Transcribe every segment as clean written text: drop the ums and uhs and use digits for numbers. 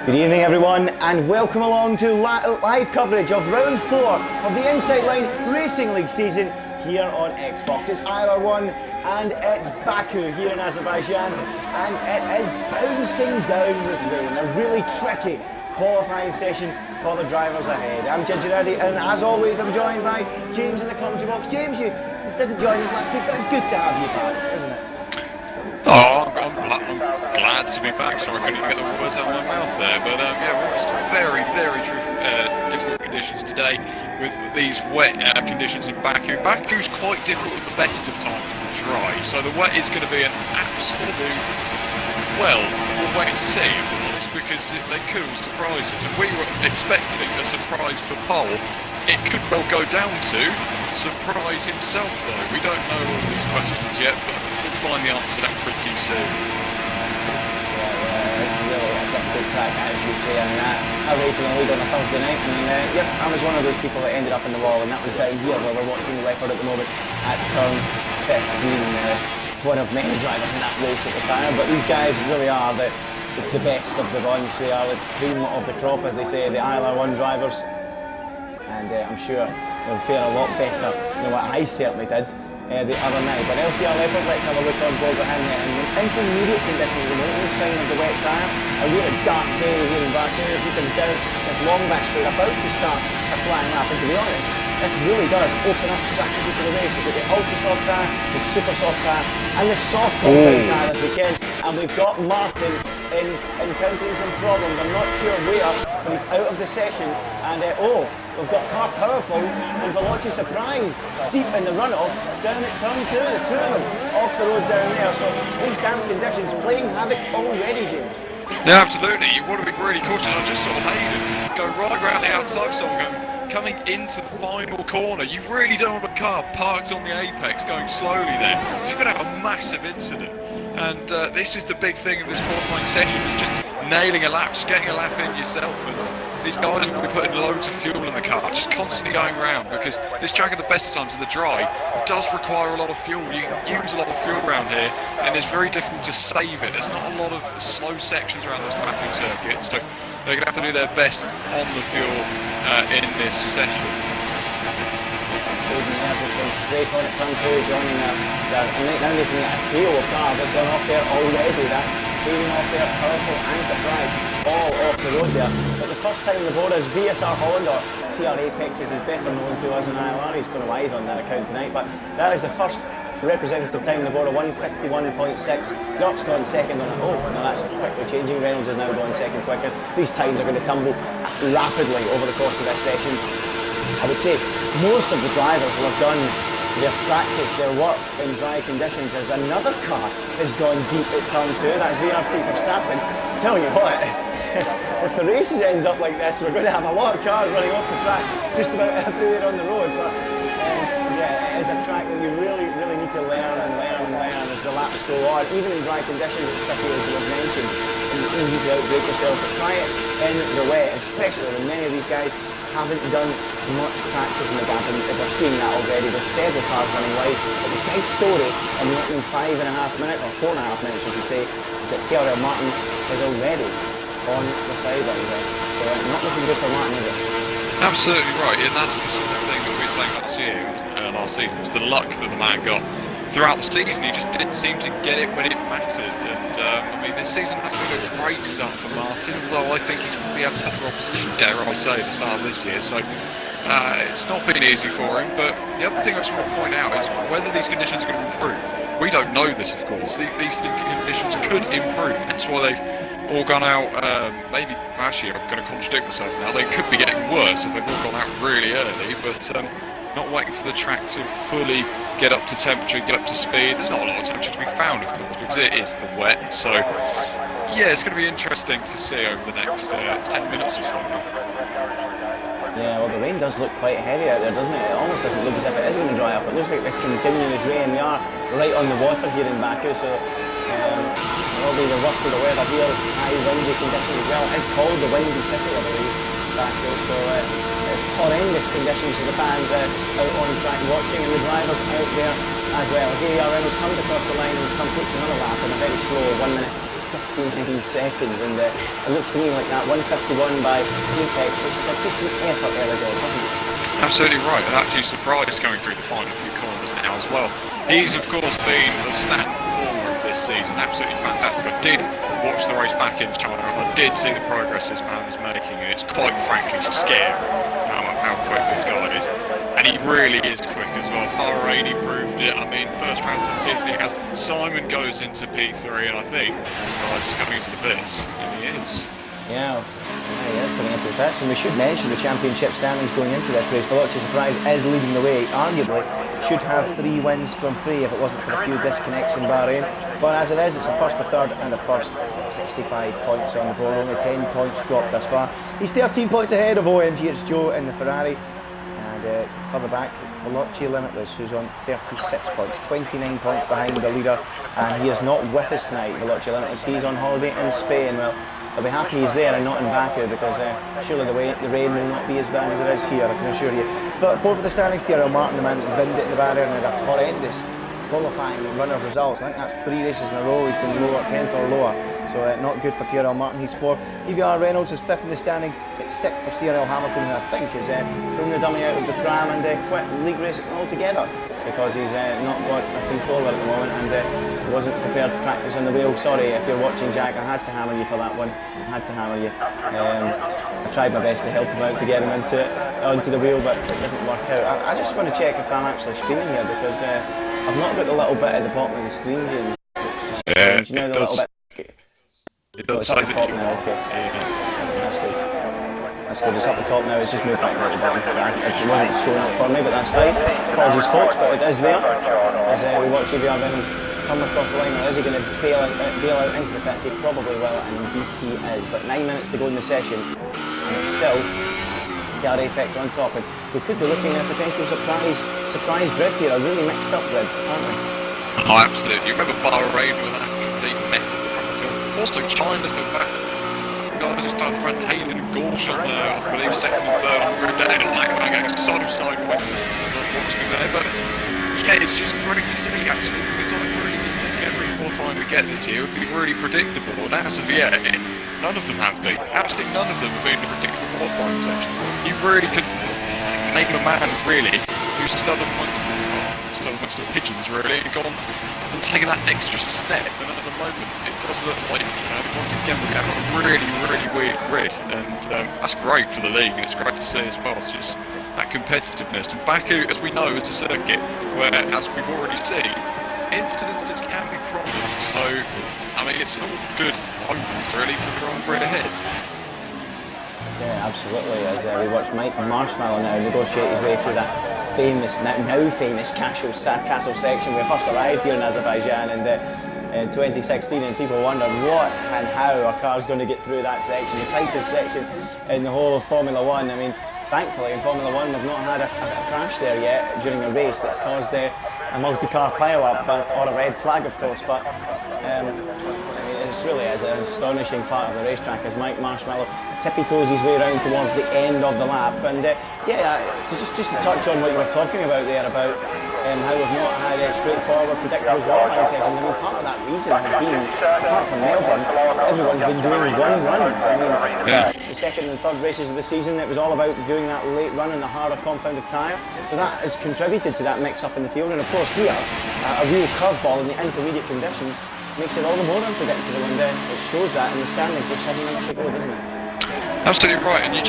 Good evening everyone and welcome along to live coverage of round 4 of the Inside Line Racing League season here on Xbox. It's ILR1 and it's Baku here in Azerbaijan and it is bouncing down with rain. A really tricky qualifying session for the drivers ahead. I'm Ginger Eddie and as always I'm joined by James in the commentary box. James, you didn't join us last week but it's good to have you back, isn't it? Oh, I'm glad to be back. Sorry I couldn't even get the words out of my mouth there. But yeah, we're just very difficult conditions today with these wet conditions in Baku. Baku's quite difficult at the best of times and dry, so the wet is going to be an absolute, well, we'll wait and see, of course, because they could surprise us. And we were expecting a surprise for Pole. It could well go down to surprise himself, though. We don't know all these questions yet, but we'll find the answer to that pretty soon. It's really a difficult track, as you say, and I raced in the league on a Thursday night, and yep, I was one of those people that ended up in the wall, and that was down here where we're watching the record at the moment at turn 15. One of many drivers in that race at the time, but these guys really are the best of the bunch. They are the cream of the crop, as they say, the ILR1 drivers. And I'm sure they'll fare a lot better than what I certainly did the other night. But LCR Leopard, let's have a look on Bogahan and intermediate conditions. The no sign of the wet tyre. A really dark day here in Baku as he comes down this long back straight about to start a flying lap. And to be honest, this really does open up strategy for the race. We've got the ultra soft tyre, the super soft tyre, and the soft tyre this weekend. And we've got Martin encountering some problems. I'm not sure where, but he's out of the session. And we've got Car Powerful and Veloci Surprise deep in the runoff down at turn 2. The two of them off the road down there. So these damp conditions playing havoc already, James. Yeah, absolutely. You want to be really cautious. I just saw Hayden go right around the outside of someone coming into the final corner. You really don't want a car parked on the apex going slowly there. You're going to have a massive incident. And this is the big thing in this qualifying session, is just nailing a lap, just getting a lap in yourself. And these guys will be putting loads of fuel in the car, just constantly going around, because this track at the best of times in the dry does require a lot of fuel. You can use a lot of fuel around here, and it's very difficult to save it. There's not a lot of slow sections around this mapping circuit, so they're going to have to do their best on the fuel in this session. Just going straight on at turn 2, joining now looking at a trio of cars that's gone off there already. That fading off there, Powerful and Surprise, all off the road there. But the first time the board is VSR Holland, or TR Apex as is better known to us in ILR. He's going to wise on that account tonight, but that is the first representative time on the board of 1:51.6. York's gone second on it. Oh, no, that's quickly changing. Reynolds is now going second quickest. These times are going to tumble rapidly over the course of this session. I would say most of the drivers will have done their practice, their work in dry conditions, as another car has gone deep at turn 2. That's VRT Verstappen. Tell you what, if the races ends up like this, we're going to have a lot of cars running off the track just about everywhere on the road. But yeah, it is a track that you really need to learn as the laps go on. Even in dry conditions, it's tricky, as you have mentioned, and it's easy to outbreak yourself. But try it in the wet, especially when many of these guys haven't done much practice in the gap, and they're seeing that already with several cars running wide. But the big story in the opening 5.5 minutes, or 4.5 minutes, I should say, is that TRL Martin is already on the sideline there. So not looking good for Martin, is it? Absolutely right, and that's the sort of thing that we were saying last season, was the luck that the man got. Throughout the season, he just didn't seem to get it when it mattered, and I mean, this season hasn't been a great start for Martin, although I think he's probably had tougher opposition, dare I say, at the start of this year, so it's not been easy for him. But the other thing I just want to point out is whether these conditions are going to improve. We don't know this, of course. These conditions could improve, hence why they've all gone out, maybe, actually, I'm going to contradict myself now, they could be getting worse if they've all gone out really early, but not waiting for the track to fully get up to temperature, get up to speed. There's not a lot of temperature to be found, of course, because it is the wet. So, yeah, it's going to be interesting to see over the next 10 minutes or so. Yeah, well, the rain does look quite heavy out there, doesn't it? It almost doesn't look as if it is going to dry up. It looks like this continuous rain. We are right on the water here in Baku, so will be the worst of the weather here. High windy conditions as well. It is called the Windy City, I believe, Baku, so it's horrendous conditions for the fans out on track watching, and the drivers out there as well. As Reynolds comes across the line and completes another lap in a very slow 1 minute 59 seconds, and it looks to me like that 151 by Apex was a decent effort there, doesn't it? Absolutely right, and actually surprised going through the final few corners now as well. He's of course been the standout performer of this season, absolutely fantastic. I did watch the race back in China, and I did see the progress this man is making, and it's quite frankly scary how quick this guy is. And he really is quick as well. Bahrain, he proved it. I mean, first round of the season he has. Simon goes into P3, and I think this guy's coming into the pits, and he is. Yeah, he is coming into the pits, and we should mention the championship standings going into this race. Veloci Surprise is leading the way, arguably should have 3 wins from Prix if it wasn't for a few disconnects in Bahrain. But as it is, it's a first, a third and a first. 65 points on the board, only 10 points dropped thus far. He's 13 points ahead of OMG, it's Joe in the Ferrari. And further back, Veloci Limitless, who's on 36 points, 29 points behind the leader. And he is not with us tonight, Veloci Limitless. He's on holiday in Spain. Well, I'll be happy he's there and not in Baku, because surely the rain will not be as bad as it is here, I can assure you. Fourth for the standings, Tyrrell Martin, the man that's binned it in the barrier and had a horrendous qualifying run of results. I think that's 3 races in a row he's been lower, 10th or lower. So not good for Tyrrell Martin, he's 4th. EVR Reynolds is 5th in the standings. It's 6th for Cyril Hamilton, who I think is throwing the dummy out of the pram and quit league racing altogether, because he's not got a controller at the moment and wasn't prepared to practice on the wheel. Sorry if you're watching, Jack, I had to hammer you for that one. I had to hammer you. I tried my best to help him out to get him onto the wheel, but it didn't work out. I just want to check if I'm actually streaming here, because I've not got the little bit at the bottom of the screen, James. Yeah, you know, it the does. little bit. It does say that you are. That's good. That's good. It's up the top now. It's just moved back to the bottom. It wasn't showing up for me, but that's fine. Apologies, folks, but it is there. As we watch EVR Reynolds come across the line, or is he going to bail out into the pits? He probably will, and indeed he is. But 9 minutes to go in the session, and it's still Car Apex on top. And we could be looking at a potential surprise grid here, a really mixed up grid, aren't we? Oh, absolutely. You remember Bahrain with that complete mess at the front of the field. Also, China's been back. Guys just started the front, Hayden and Gorsh on I believe 2nd and 3rd on the grid there, and like going sideways as I was watching there. But yeah, it's just great to see actually, because I really think every qualifying we get this year would be really predictable, and as of yet, none of them have been. Absolutely none of them have been a predictable qualifying section. You really could name a man, really, who's stood amongst the pigeons, really, and gone and taken that extra step. And at the moment, it does look like, once again, we have a really, really weird grid, and that's great for the league, and it's great to see as well. It's just that competitiveness. And Baku, as we know, is a circuit where, as we've already seen, incidences can be problems. So, I mean, it's all good omens, really, for the Grand Prix ahead. Yeah, absolutely. As we watch Mike Marshmallow now negotiate his way through that famous, now famous castle section. We first arrived here in Azerbaijan in 2016, and people wondered what and how our car's going to get through that section, the tightest section in the whole of Formula 1. I mean, thankfully in Formula 1 we've not had a crash there yet during a race that's caused a multi-car pile-up, or a red flag of course, but it really is an astonishing part of the racetrack as Mike Marshmallow tippy-toes his way around towards the end of the lap. And just to touch on what you were talking about there, about how we've not had a straightforward, predictable qualifying section. I mean, part of that reason has been, apart from Melbourne, everyone's been doing one run. I mean, the second and third races of the season, it was all about doing that late run in the harder compound of tyre. So that has contributed to that mix-up in the field. And of course here, a real curveball in the intermediate conditions makes it all the more unpredictable, and it shows that in the standings with 7 minutes to go, doesn't it? Absolutely right, and I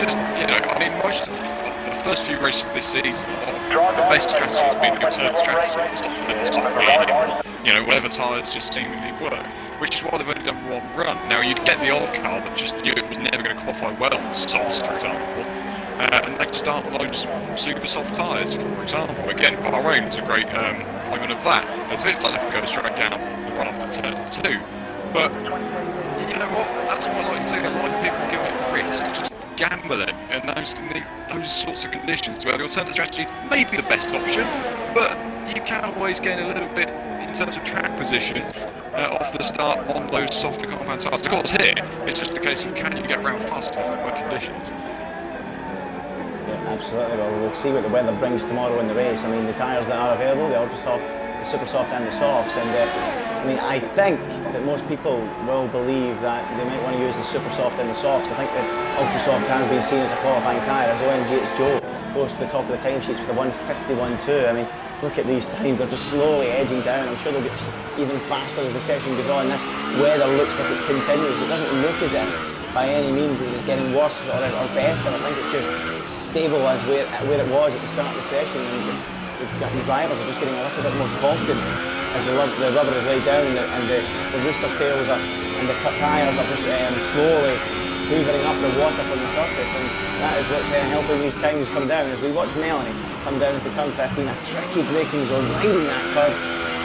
mean, most of the first few races of this season, the best strategy has been the alternate strategy at the stop medium. Whatever tyres just seemingly work, which is why they've only done one run. Now, you'd get the old car that just knew it was never going to qualify well on softs, for example, and they'd start with those super soft tyres, for example. Again, Bahrain was a great moment of that. As Victor left go straight down run off the turn 2, but you know what? That's what I like to see. A lot of people give it risk, just gambling in those sorts of conditions where the alternate strategy may be the best option, but you can always gain a little bit in terms of track position off the start on those softer compound tyres. Of course, here it's just a case of can you get around fast enough in wet conditions. Yeah, absolutely. Well, we'll see what the weather brings tomorrow in the race. I mean, the tyres that are available, the ultra soft, the super soft, and the softs, and I mean, I think that most people will believe that they might want to use the super soft and the softs. I think that ultra soft has been seen as a qualifying tyre, as OMG's Joe goes to the top of the timesheets with a 1:51.2. I mean, look at these times, they're just slowly edging down. I'm sure they'll get even faster as the session goes on. This weather looks like it's continuous. It doesn't look as if by any means that it's getting worse or better. I think it's just stable as where it was at the start of the session. And the drivers are just getting a little bit more confident as the rubber is laid down and the rooster tails are, and the tyres are just slowly hoovering up the water from the surface, and that is what's helping these times come down. As we watch Melanie come down into turn 15, a tricky braking zone, riding that curve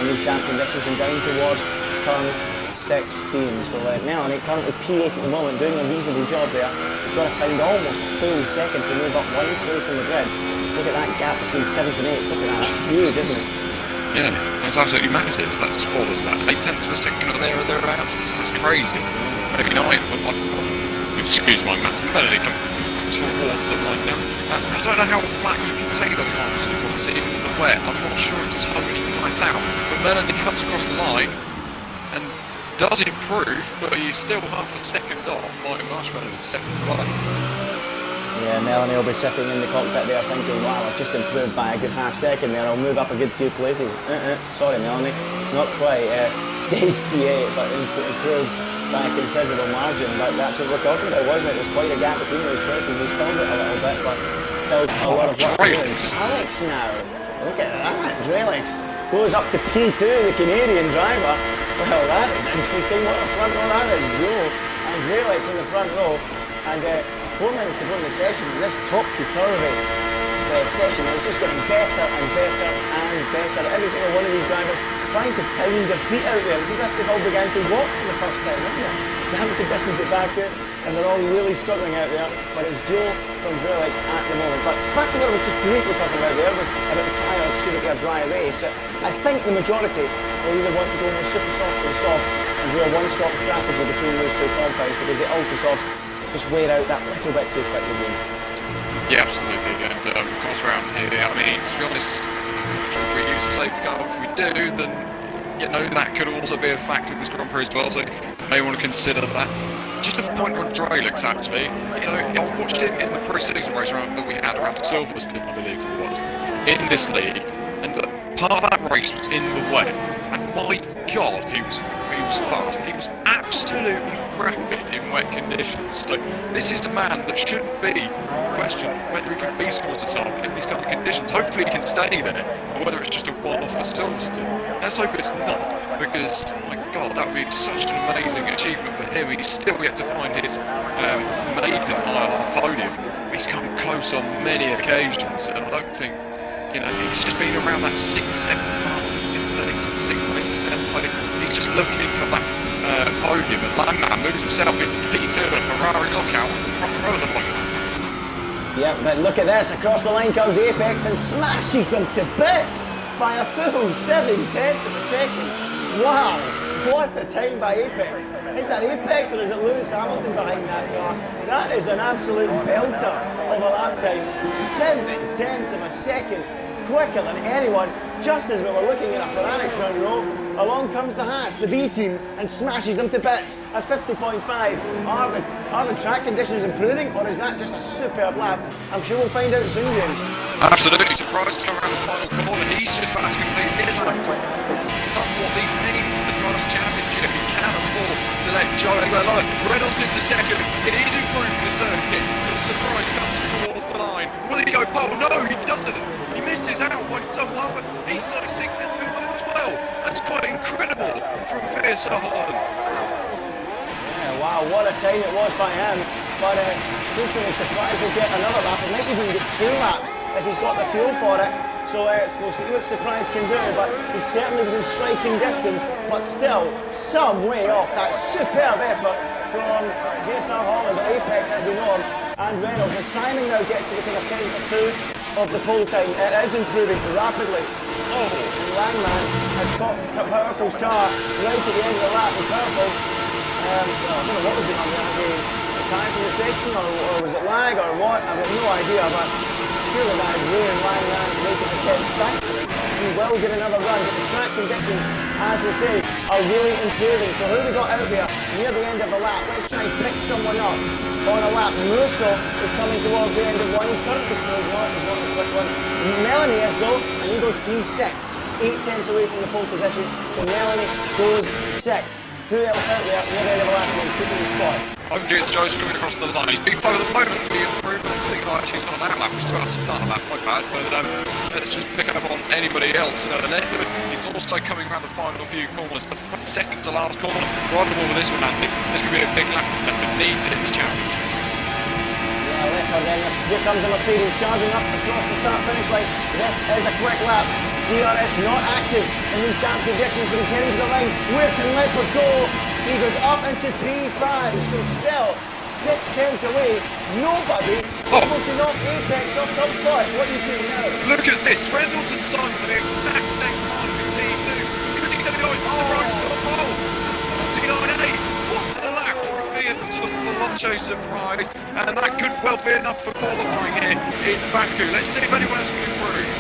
in these damp conditions and down towards turn 16. So Melanie, currently P8 at the moment, doing a reasonable job there. He's got to find almost a full second to move up one place in the grid. Look at that gap between 7th and 8th. Look at that, that's huge, isn't it? Yeah, it's absolutely massive. That spoilers that. 8/10 of a second or thereabouts. That's crazy. Maybe not. Excuse my maths. Melanie come towards the line now. I don't know how flat you can take those lines, because even in the wet, I'm not sure it's totally flat out. But Melanie comes across the line and does improve, but he's still half a second off Martin Marshmallow in 2nd place. Yeah, Melanie will be sitting in the cockpit there thinking, wow, I've just improved by a good half second there, I'll move up a good few places. Sorry Melanie, not quite. Stays P8, but improves by a considerable margin. But that's what we're talking about, wasn't it? There's quite a gap between those places. He's filled it a little bit, but still a lot of work to do. Alex now, look at that. Drelix goes up to P2, the Canadian driver. Well, that is interesting. What a front row that is. Joe and Drelix in the front row. And 4 minutes to go in the session. This topsy-turvy session is just getting better and better and better. Every single one of these drivers trying to find their feet out there. It's as if they've all began to walk for the first time, isn't it? They haven't to distance it back out, and they're all really struggling out there. But it's Joe from Drelix at the moment. But back to what I was just briefly talking about there, was about the tyres should it be a dry race. I think the majority will either want to go with super soft or soft and do a one-stop strategy between those two compounds, because the ultra softs just wear out that little bit too quickly. Yeah, absolutely. And of course, around here, I mean, to be honest, if we use a safety car, if we do, then that could also be a factor in this Grand Prix as well. So you may want to consider that. Just a point on Drelix, actually. I've watched him in the pre-season race round that we had around Silverstone, I believe it was, in this league, and part of that race was in the wet. And my God, he was fast. He was absolutely rapid in wet conditions. So this is a man that shouldn't be questioned whether he can be towards the top in these kind of conditions. Hopefully he can stay there, or whether it's just a one-off for Silverstone. Let's hope it's not, because my God, that would be such an amazing achievement for him. He's still yet to find his maiden ILR podium. He's come close on many occasions, and I don't think, he's just been around that 6th, 7th part of the 5th place, the 6th place, the 7th place. He's just looking for that podium, and Langman moves himself into P2 and a Ferrari lockout in the front row at the moment. Yeah, but look at this, across the line comes Apex and smashes them to bits by a full 7/10 of a second. Wow, what a time by Apex. Is that Apex or is it Lewis Hamilton behind that car? That is an absolute belter of a lap time. 7/10 of a second quicker than anyone. Just as we were looking at a Ferrari front row, along comes the Haas, the B team, and smashes them to bits at 50.5. Are the track conditions improving, or is that just a superb lap? I'm sure we'll find out soon, James. Absolutely surprised to come around the final corner. He's just about to complete his lap. Not what these mean for the Drivers' Championship. He can't afford to let Joe alone. Reynolds into second. It is improving the circuit. The surprise comes towards the line. Will he go pole? No, he doesn't. He misses out by some half. He's like 6th behind him as well. That's quite incredible from Fierce Holland. Yeah, wow, what a time it was by him. But hopefully surprised he'll get another lap. He might even get 2 laps if he's got the fuel for it. So we'll see what Surprise can do, but he's certainly within striking distance, but still some way off that superb effort from VSR Holland. But Apex, as we know him, and Reynolds. As Simon now gets to within a 10 or 2 of the pole time, it is improving rapidly. Oh, Langman has caught Powerful's car right at the end of the lap, and Powerful, I don't know what was going on there, a time from the section, or was it lag, or what? I've got no idea, but surely that is ruining Langman's make us a 10th back. he will get another run, but the track conditions, as we say, are really improving. So who we got out there near the end of the lap? Let's try and pick someone up on a lap. Musso is coming towards the end of one. He's currently he's not a quick one. Melanie is though, and he goes P6, 8 tenths away from the pole position. So Melanie goes 6. Who else out there near the end of the lap is keeping the spot? I'm doing Joe's coming across the line. He's P5 at the moment. The improvement. I think actually he's got an outlap. He's got a start lap, my bad. But let's just pick up on anybody else. Leopard, he's also coming around the final few corners. The second to last corner. Ridable with this one, Andy. This could be a big lap for Leopard. Needs it in this championship. Yeah, Leopard then. Here comes the Mercedes charging up across the start-finish line. This is a quick lap. DRS not active in these damp conditions, but he's heading to the line. Where can Leopard go? He goes up into P5, so still 6 tenths away. Nobody able to knock Apex off top spot. What do you see now? Look at this. Reynolds and Simon at the exact same time in P2. Because he's only to the right to the pole. 49.8. What a lap for the Locho surprise. And that could well be enough for qualifying here in Baku. Let's see if anyone else can improve.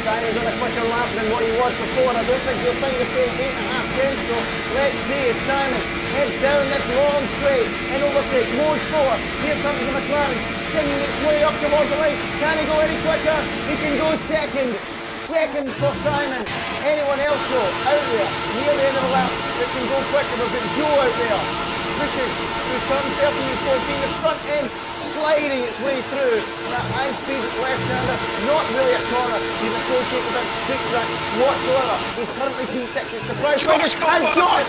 Simon's on a quicker lap than what he was before. I don't think you'll find the same 8.5 tenths, so let's see as Simon heads down this long straight and overtake Mode 4. Here comes the McLaren, singing its way up towards the line. Can he go any quicker? He can go second. Second for Simon. Anyone else though, out there, near the end of the lap, that can go quicker? We've got Joe out there, pushing through turn 13 and 14, the front end sliding its way through that high-speed left-hander, not really a corner he's associated with that street track whatsoever. He's currently P6, it's surprise and Josh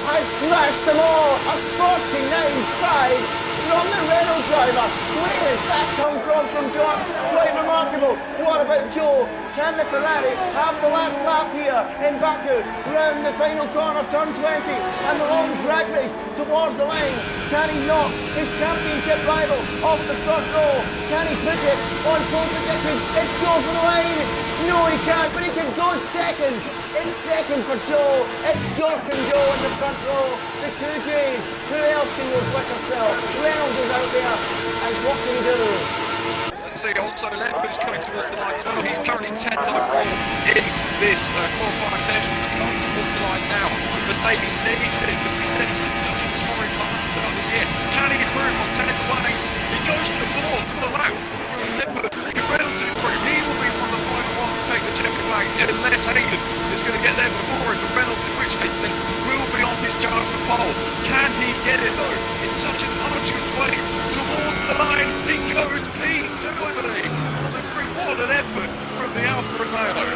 has smashed them all, a 49.5 from the Renault driver. Where has that come from George? Quite remarkable. What about Joe? Can the Ferrari have the last lap here in Baku? Round the final corner, turn 20, and the long drag race towards the line. Can he knock his championship rival off the front row? Can he put it on pole position? It's Joe for the line. No, he can't, but he can go second. It's second for Joe. It's Jork and Joe in the front row. The two J's. Who else can go quicker still? Reynolds is out there. And what can he do? Let's see, also Leopard's coming towards the line as well. He's currently 10th overall in this qualifying session. He's coming towards the line now. Mercedes needs this, as we said, he's had such a torrid time to this year. Can he improve on 10th and 1/8? He goes to the fourth. What a lap from Leopard. If Reynolds improves, he will be one of the final ones to take the checkered flag, unless Hayden is going to get there before him. But Reynolds, in which case, then will be on his charge for pole. Can he get it though? It's such an arduous way towards the line. He goes P2, I believe. What an effort from the Alfa Romeo.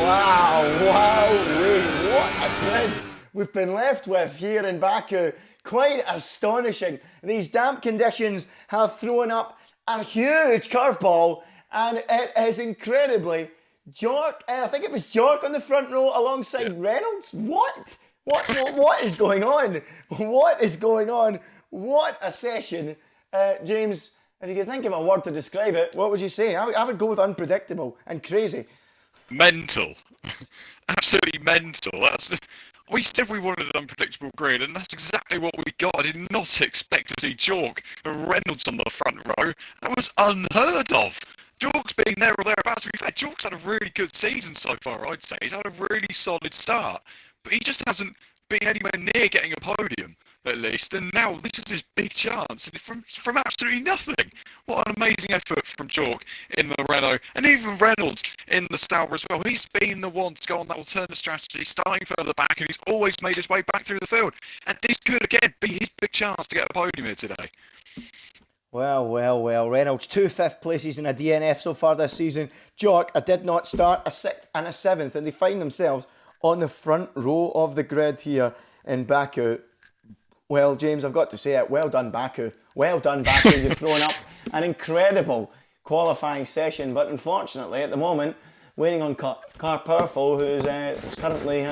Wow, what a grid we've been left with here in Baku. Quite astonishing. These damp conditions have thrown up a huge curveball, and it is incredibly Jork. I think it was Jork on the front row alongside Reynolds. What is going on? What is going on? What a session. James, if you could think of a word to describe it, what would you say? I would go with unpredictable and crazy. Mental. Absolutely mental. We said we wanted an unpredictable grid, and that's exactly what we got. I did not expect to see Jork and Reynolds on the front row. That was unheard of. Jork's being there or thereabouts. To be fair, Jork's had a really good season so far, I'd say. He's had a really solid start, but he just hasn't been anywhere near getting a podium, at least. And now this is his big chance, and from absolutely nothing. What an amazing effort from Jork in the Renault, and even Reynolds in the Sauber as well. He's been the one to go on that alternate strategy, starting further back, and he's always made his way back through the field. And this could again be his big chance to get a podium here today. Well, Reynolds, 2 5th places in a DNF so far this season. Jork, a did not start, a 6th and a 7th, and they find themselves on the front row of the grid here in Baku. Well, James, I've got to say it. Well done, Baku. Well done, Baku. You've thrown up an incredible qualifying session, but unfortunately, at the moment, waiting on Car Powerful, who's currently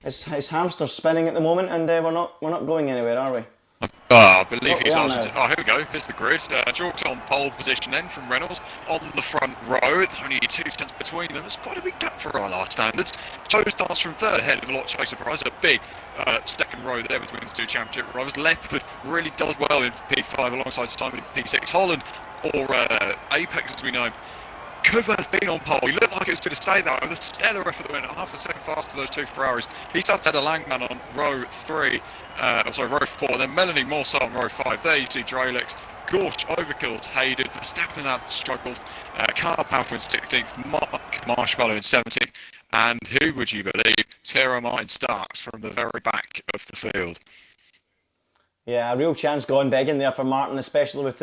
his hamster's spinning at the moment, and we're not going anywhere, are we? I believe he's asked. Here we go. Here's the grid. Jork's on pole position then from Reynolds on the front row. Only 2 tenths between them. It's quite a big gap for ILR standards. Joe starts from third ahead of a lot of surprise. A big second row there between the 2 championship rivals. Leopard really does well in P5 alongside Simon in P6. Holland, or Apex as we know, could well have been on pole. He looked like it was going to stay there with a stellar effort that went half a second faster than those two Ferraris. He started a Langman on row 4, then Melanie Morso on row 5. There you see Drelix. Gorsh overkilled Hayden. Verstappen had struggled. Carl Palfer in 16th. Mark Marshmallow in 17th. And who would you believe? Tara Martin starts from the very back of the field. Yeah, a real chance gone begging there for Martin, especially with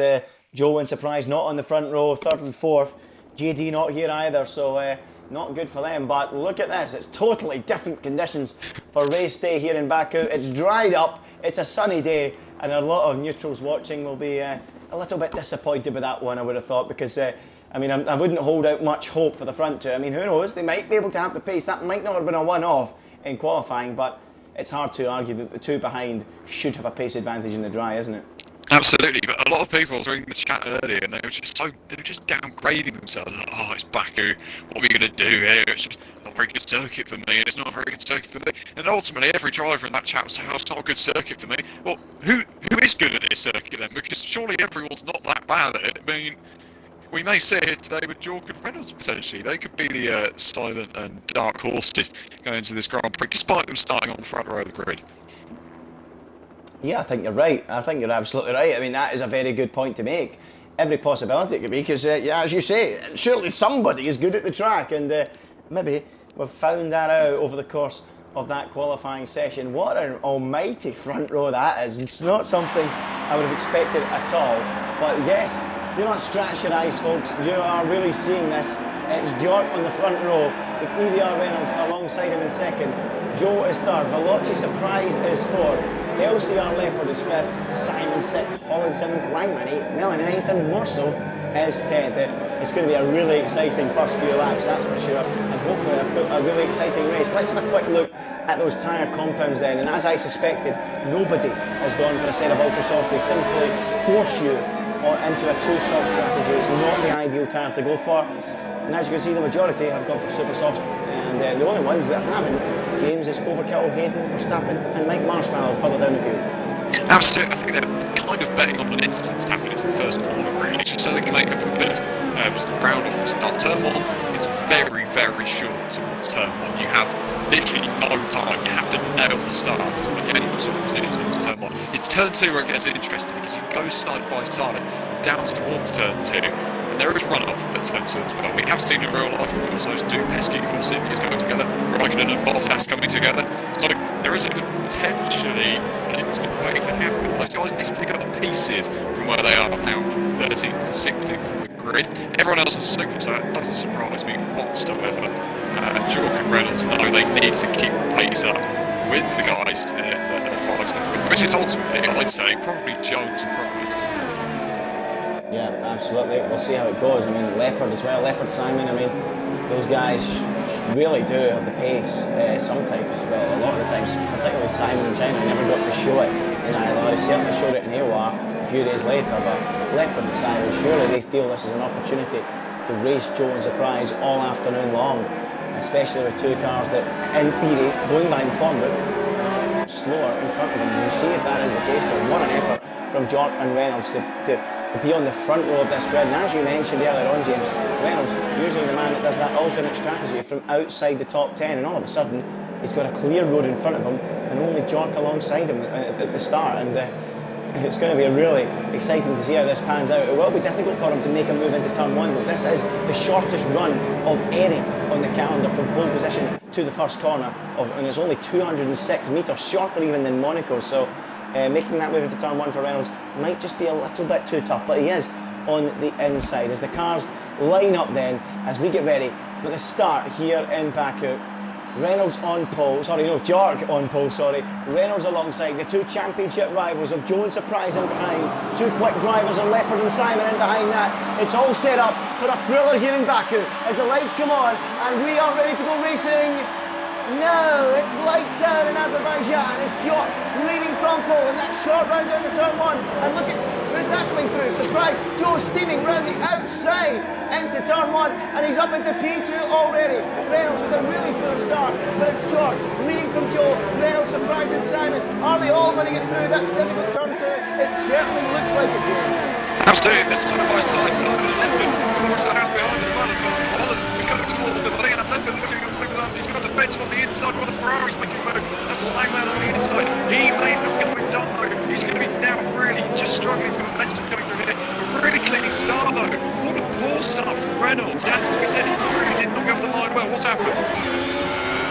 Joe in surprise not on the front row, 3rd and 4th. JD not here either, so not good for them. But look at this, it's totally different conditions for race day here in Baku. It's dried up, it's a sunny day, and a lot of neutrals watching will be a little bit disappointed with that one, I would have thought, because I mean, I wouldn't hold out much hope for the front two. I mean, who knows, they might be able to have the pace. That might not have been a one-off in qualifying, but it's hard to argue that the two behind should have a pace advantage in the dry, isn't it? Absolutely, but a lot of people was reading the chat earlier and they were just downgrading themselves. Like, oh, it's Baku, what are we going to do here? It's just not a very good circuit for me, and it's not a very good circuit for me. And ultimately, every driver in that chat was saying, oh, it's not a good circuit for me. Well, who is good at this circuit then? Because surely everyone's not that bad at it. I mean, we may sit here today with Jork and Reynolds potentially. They could be the silent and dark horses going into this Grand Prix, despite them starting on the front row of the grid. Yeah, I think you're right. I think you're absolutely right. I mean, that is a very good point to make. Every possibility it could be, because, yeah, as you say, surely somebody is good at the track, and maybe we've found that out over the course of that qualifying session. What an almighty front row that is. It's not something I would have expected at all. But yes, do not scratch your eyes, folks. You are really seeing this. It's Jork on the front row, with EVR Reynolds alongside him in 2nd. Joe is 3rd. Veloci Surprise is 4th. LCR Leopard is 5th. Simon 6th. Holland 7th. Langman 8th. Mellon 9th. And Morso is 10th. It's going to be a really exciting first few laps, that's for sure. And hopefully a really exciting race. Let's have a quick look at those tyre compounds then. And as I suspected, nobody has gone for a set of ultra softs. They simply force you into a two-stop strategy. It's not the ideal tyre to go for. And as you can see, the majority have gone for super soft, and the only ones that haven't, James, is Overkill, Hayden, Verstappen, and Mike Marshmallow further down the field. Absolutely, I think they're kind of betting on an instant tapping into the first corner, really, just so they can make up a bit of just ground off the start. Turn 1 is very, very short towards turn 1. You have literally no time. You have to nail the start to make any sort of positions into turn 1. It's turn 2 where it gets interesting, because you can go side by side down towards turn 2. There is run-up at turn 2 as well. We have seen in real life, of course, those two pesky Force Indians coming together, Raikkonen and Bottas coming together. So there is a potentially an instant waiting to happen. Those guys need to pick up the pieces from where they are, down from 13th to 16th on the grid. Everyone else is super, so that doesn't surprise me whatsoever. Jork and Reynolds know they need to keep the pace up with the guys that are fighting with, which is ultimately, I'd say, probably Jones and Prix. Yeah, absolutely. We'll see how it goes. I mean, Leopard as well. Leopard, Simon, I mean, those guys really do have the pace sometimes. Well, a lot of the times, particularly Simon in China, never got to show it in ILR. He certainly showed it in ILR a few days later, but Leopard and Simon, surely they feel this is an opportunity to race Joe and Surprise all afternoon long, especially with two cars that, in theory, going by the form book, slower in front of them. We'll see if that is the case, but what an effort from Jork and Reynolds to be on the front row of this grid. And as you mentioned earlier on, James, Reynolds, usually the man that does that alternate strategy from outside the top 10, and all of a sudden he's got a clear road in front of him and only Jork alongside him at the start. And it's going to be really exciting to see how this pans out. It will be difficult for him to make a move into turn 1, but this is the shortest run of any on the calendar from pole position to the first corner, and it's only 206 metres, shorter even than Monaco. So making that move into turn 1 for Reynolds might just be a little bit too tough, but he is on the inside. As the cars line up then, as we get ready for the start here in Baku, Reynolds on pole, Jork on pole, Reynolds alongside the two championship rivals of Joe and Surprise in behind, two quick drivers of Leopard and Simon in behind that. It's all set up for a thriller here in Baku as the lights come on and we are ready to go racing. No, it's lights out in Azerbaijan. It's Jork leading from pole in that short round down the turn 1. And look at, who's that coming through? Surprise, Joe steaming round the outside into turn 1, and he's up into P2 already. Reynolds with a really poor start, but it's Jork leading from Joe. Reynolds, Surprise and Simon. Are they all going to get through that difficult turn 2? It certainly looks like it, James. Absolutely, this side by side, Simon and Lippin. Look at the house behind as well. Holland is going towards them. I think that's Lippin looking over them. He's got a defensive on the inside while the Ferrari's making a move. That's a line man on the inside. He may not get what we've done though. He's going to be now really just struggling for momentum coming through here. A really clean start though. What a poor start from Reynolds. It has to be said, he really did not go off the line well. What's happened?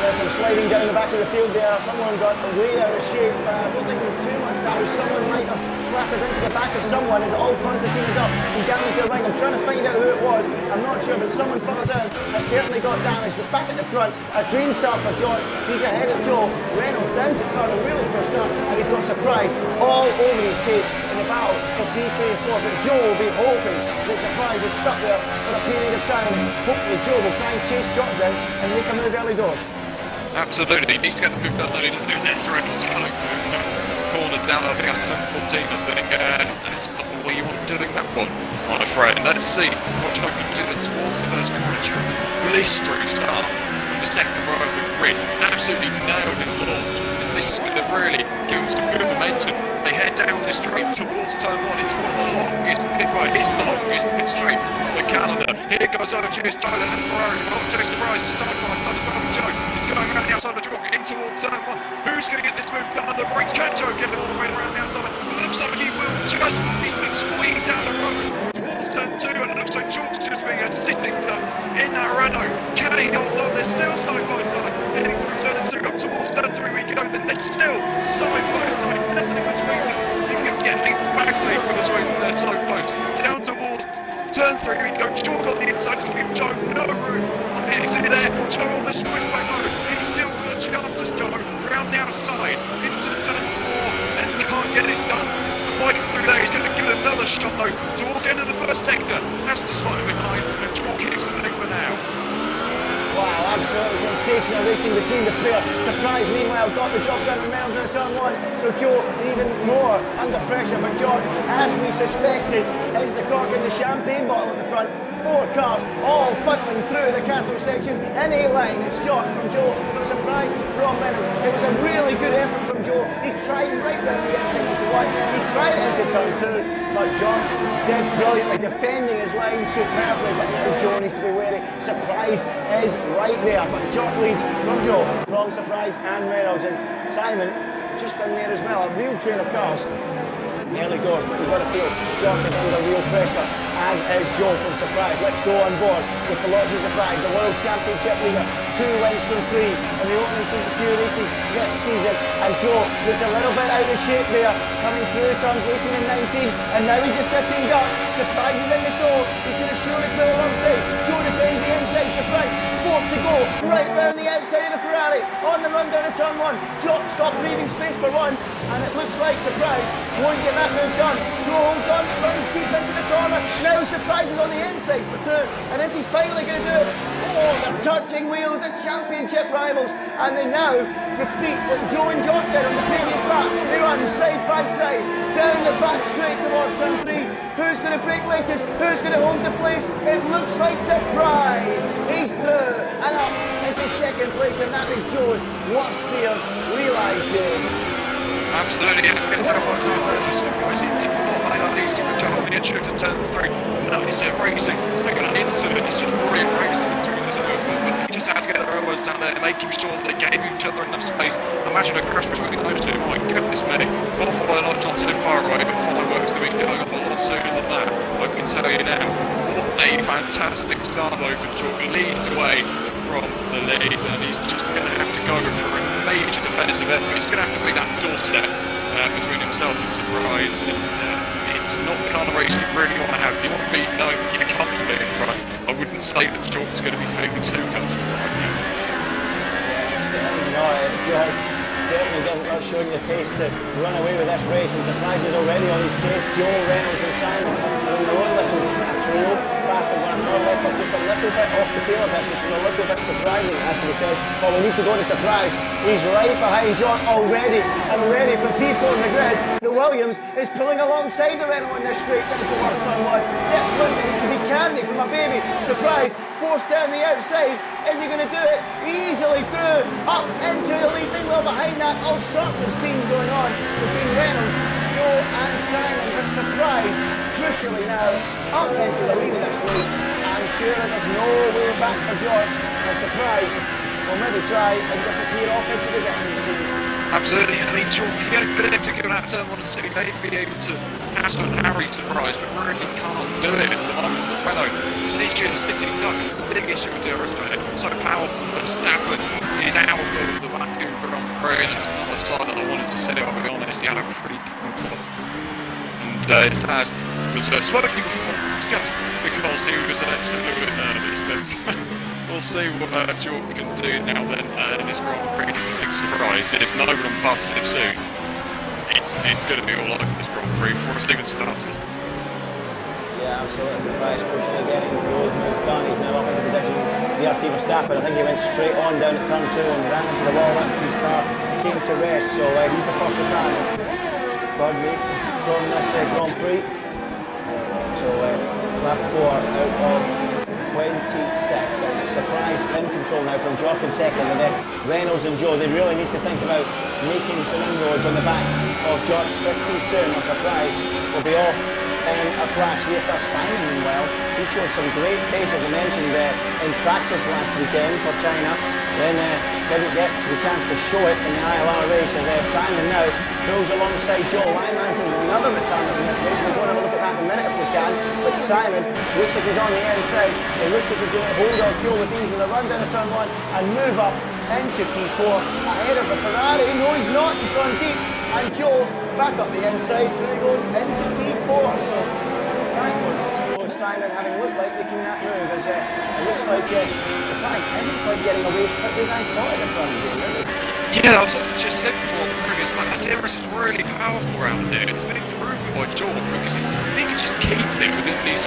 There's some sliding down the back of the field there. Someone got way out of shape. I don't think there's too much damage. Someone might have clattered into the back of someone as it all concertinaed up and damaged their ring. I'm trying to find out who it was. I'm not sure, but someone further down has certainly got damaged. But back at the front, a dream start for John. He's ahead of Joe. Reynolds down to third, a really poor start, and he's got surprise all over his face in the battle for P3 and 4. But Joe will be hoping that surprise is stuck there for a period of time. Hopefully Joe will try and chase John down and make a move early doors. Absolutely, he needs to get the move done, though he doesn't do that. Reynolds going cornered down, I think that's turn 14, I think, and that's not the way you want to be doing that one, my friend. Let's see what Joe can do towards the first corner. Joe with a blistering start from the second row of the grid, absolutely nailed his launch, and this is going to really give him some good momentum as they head down this straight towards turn 1. It's one of the longest pit road, it's the longest pit straight on the calendar. Here goes over to his Tyler and Ferrari, with Octo Surprise, side by side as well with Joe. Going around the outside of the track in towards turn 1. Who's going to get this move done on the brakes? Can Joe get it all the way around the outside? Looks like he will just. He's been squeezed down the road towards turn 2, and it looks like George's just being a sitting duck in that Renault. Can he hold on? They're still side by side. Heading through turn 2 up towards turn 3 we go. Then they're still side by side. Nothing between them. You can get emphatically with a swing there, so close. Down towards turn 3 we go. George on the inside. It's going to give Joe no room. Exit there, Joe on the switchback though, he's still got a chance as Joe round the outside into turn 4 and can't get it done quite through there. He's going to get another shot though towards the end of the first sector, has to slide behind and Joe keeps the thing for now. Wow, absolutely sensational racing between the pair. Surprise, meanwhile, got the job done on Reynolds in turn 1. So Joe even more under pressure. But George, as we suspected, is the cork in the champagne bottle at the front. 4 cars all funneling through the castle section in a line. It's John from Joe, from Surprise, from Reynolds. It was a really good effort from Joe. He tried right round the inside into 1. He tried it into turn 2, but John did brilliantly, defending his line superbly. But now Joe needs to be wary. Surprise is right there, but John leads from Joe, from Surprise and Reynolds, and Simon just in there as well. A real train of cars. Early doors, but you've got to feel John is under real pressure, as is Joe from Surprise. Let's go on board with the Lodge of Surprise, the World Championship leader. 2 wins from Prix in the opening few races this season. And Joe looked a little bit out of shape there, coming through turns 18 and 19, and now he's just sitting duck. Surprise is in the toe. He's going to surely play alongside. Joe defends the inside. Surprise forced to go right round the outside of the Ferrari on the run down to turn 1. Jock's got breathing space for once, and it looks like Surprise won't get that move done. Joe holds on, runs deep into the corner. Now Surprise is on the inside for 2, and is he finally going to do it? Oh, they're touching wheels, the championship rivals, and they now repeat what Joe and Jock did on the previous lap. They run side by side down the back straight towards turn 3. Who's going to break latest? Who's going to hold the place? It looks like Surprise. He's through and up into second place, and that is Joe's worst fears realised. Absolutely, it's going to take a while to Surprise. It did not make that easy for Joe on the intro to turn 3. No, it's racing. It's taking an instant. It's just brilliant racing between the two of them. But they just had to get their elbows down there, making sure they gave each other enough space. Imagine a crash between those two. My goodness me. Well, fireworks not too far away, but fireworks going to be going off a lot sooner than that. I can tell you now. What a fantastic start though for Joe. Leads away from the lead, and he's just going to have to go for a major defensive effort. He's going to have to make that doorstep between himself and Surprise, and it's not the kind of race you really want to have. You want to be knowing that you're comfortably in front. I wouldn't say that George's going to be feeling too comfortable right now. Certainly not. George certainly not showing the pace to run away with this race, and Surprise is already on his case. Joe, Reynolds and Simon are in their own little trio battle one another, but just a little bit off the tail of this, which was a little bit surprising, as we said. But we need to go to Surprise. He's right behind John already, and ready for P4 on the grid. The Williams is pulling alongside the Renault in this straight down towards turn 1. This looks like it could be candy from a baby. Surprise forced down the outside. Is he going to do it? Easily through, up into the lead. Meanwhile, behind that, all sorts of scenes going on between Reynolds, Joe and Simon. But Surprise literally now up into the lead of this race, and surely there's no way back for George. I'm surprised. We'll maybe try and disappear off into the distance, James. Absolutely. I mean, George, if he had a bit of execution out turn 1 and 2, he may be able to hassle and harry surprise, but really can't do it at the moment. The fellow is literally a sitting duck. That's the big issue with DRS. So powerful that Verstappen is out of the Baku Grand Prix, and it's not the side that I wanted to see, I'll be honest. He had a pretty good one. And his dad was smoking before, just because he was just a little bit nervous, but we'll see what George can do now then in this Grand Prix. Because I think surprised, if no one passes it soon, it's going to be all over this Grand Prix before it's even started. Yeah, absolutely surprised. Crucially getting those moves done. He's now up into position. The RT Verstappen, I think he went straight on down at turn 2 and ran into the wall after his car came to rest. So he's the first retirement, pardon me, from this Grand Prix. So lap 4 out of 26. And a surprise in control now from Jock in second, and then Reynolds and Joe, they really need to think about making some inroads on the back of Jock pretty soon. I'm surprised we'll be off in a flash. Yes, Simon, well, he showed some great pace, as I mentioned, in practice last weekend for China, then didn't get the chance to show it in the ILR race, and Simon now goes alongside Joe. Lyman's another return in this race. We're going to have a look at that in a minute if we can, but Simon looks like he's on the inside. It looks like he's going to hold off Joe with ease in the run down to turn 1 and move up into P4 ahead of the Ferrari. No, he's not. He's gone deep. And Joe back up the inside. There he goes into P4. So backwards goes Simon, having looked like making that move. As it looks like the prize isn't quite getting away as quickly as I thought in front of him, really. Yeah, that's what I just said before the previous. Like, that DRS is really powerful around here. It's been improved by Joe because he can just keep it within these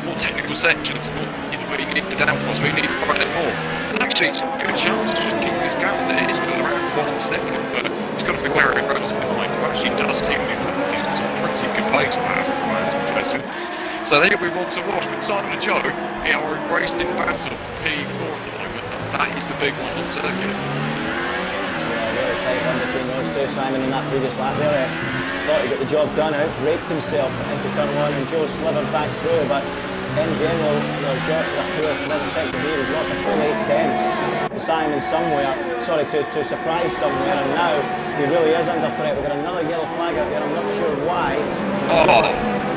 more technical sections, more, where you need the downforce, where you need to fight it more. And actually, it's got a good chance to just keep this gap as it is within around 1 second, but he's got to be wary of Reynolds behind, who actually does seem to be he's got some pretty good pace path behind him first. So there we want to watch. With Simon and Joe, they are embraced in battle for P4 at the moment, and that is the big one on circuit. Really tight one between those two. Simon in that previous lap there thought he got the job done out, braked himself into turn 1, and Joe slithered back through, but in general, George had a poor slither second here. He's lost a full 8 tenths to Simon somewhere, sorry, to Surprise somewhere, and now he really is under threat. We've got another yellow flag out there, I'm not sure why.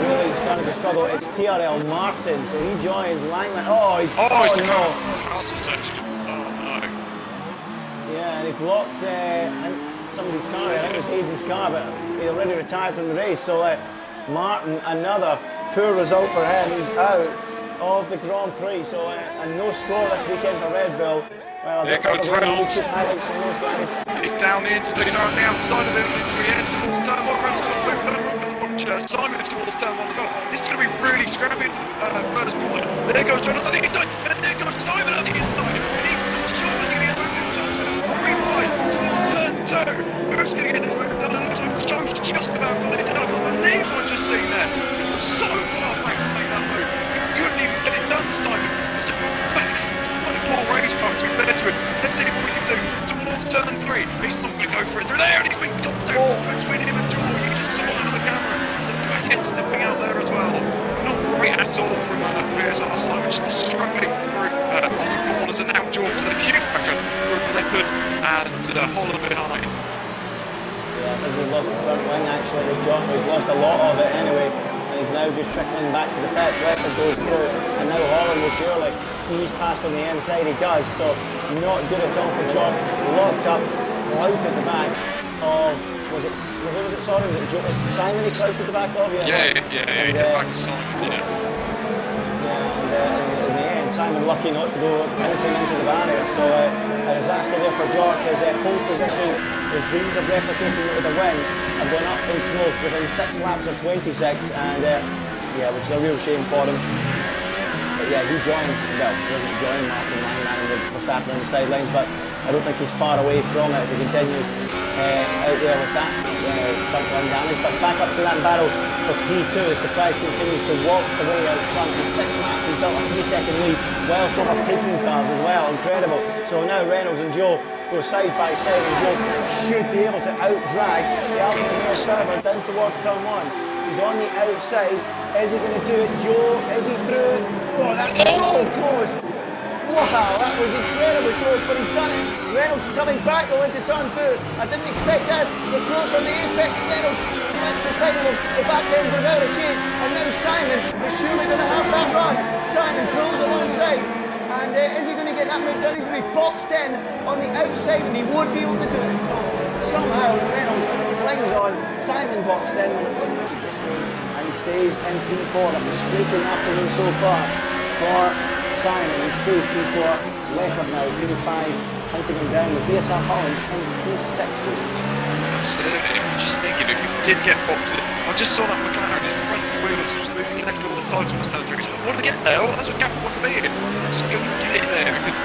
Really starting to struggle. It's TRL Martin, so he joins Langman. It's the car. Castle touched. Yeah, and he blocked somebody's car. I think it was Hayden's car, but he already retired from the race. So Martin, another poor result for him. He's out of the Grand Prix. So and no score this weekend for Red Bull. Well, there goes Reynolds. Highlights from those guys. It's down the inside. He's on the outside of it. It's heads towards turn 1. Reynolds got away from Simon towards turn 1 as well. This is going to be really scrappy into the first corner. There goes Reynolds on the inside, and there goes Simon on the inside. And he's not sure like any other Johnson. 3 wide towards turn 2. Who's going to get this move done? It looks like Joe's just about got it done. I can't believe what I've just seen there. He was so far back to make that move. He couldn't even get it done, Simon. It's quite a poor race car to be fair to him. Let's see what we can do towards turn 3. He's not going to go for it through there, and he's been got down between him and Joe. You just saw that on the camera. The back end stepping out there as well. Not great at all from VSR Simon, just struggling through a few corners, and now George a huge pressure from Leopard and Holland behind. Yeah, I think he's lost the front wing actually, was John, but he's lost a lot of it anyway, and he's now just trickling back to the pits. Leopard goes through, and now Holland will surely ease past on the inside. He does, so not good at all for John. Locked up, out at the back of, was it Simon he crouched at the back of? Yeah, he hit back to Simon, yeah. And in the end, Simon lucky not to go bouncing into the barrier, so a disaster there for George. His pole position, his dreams of replicating it with a win have gone up in smoke within 6 laps of 26, and which is a real shame for him. But yeah, he joins, well, he doesn't join Martin Langman with Verstappen on the sidelines, but I don't think he's far away from it if he continues out there with that front run damage. But back up to that battle for P2 as Surprise continues to waltz away out front. In 6 laps he's built a 3-second lead whilst overtaking cars as well. Incredible. So now Reynolds and Joe go side by side, and Joe should be able to out-drag the Alfa Romeo server down towards turn 1. He's on the outside. Is he going to do it, Joe? Is he through? Oh, that's so close. Wow, that was incredibly close, but he's done it. Reynolds coming back though into turn 2. I didn't expect this. The close on the apex. Reynolds lets the side of him. The back end goes out of shape. And now Simon is surely going to have that run. Simon pulls alongside. And is he going to get that move done? He's going to be boxed in on the outside and he won't be able to do it. So somehow Reynolds clings on. Simon boxed in. And he stays in P4. A frustrating afternoon so far for Simon. He stays P4. Leopard now, P5, hunting him down with VSR Holland in P6. Absolutely. I'm just thinking, if he did get boxed in, I just saw that McLaren, his front wheel was just moving left all the time to my center. He's like, I want to get there. Oh, that's what Gavin wanted me in. I'm just going to get it there because,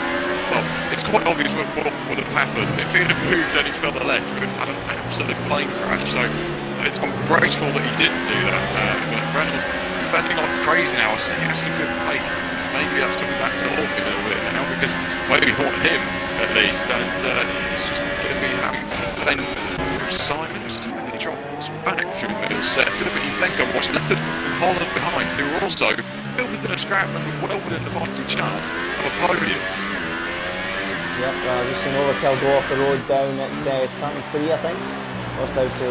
well, it's quite obvious what would have happened. If he'd have moved any further left, we would have had an absolute plane crash. So I'm grateful that he didn't do that. But Reynolds defending like crazy now. I see he has a good pace. Maybe that's coming back to haunt me a little bit now because maybe haunt him at least, and he's just going to be having to defend from Simon, who's really drops back through the middle sector. But you think of what's Leopard and Holland behind, who are also well within a scrap and well within the fighting chance of a podium. Yep, just seen Overkill go off the road down at turn 3, I think. Lost out to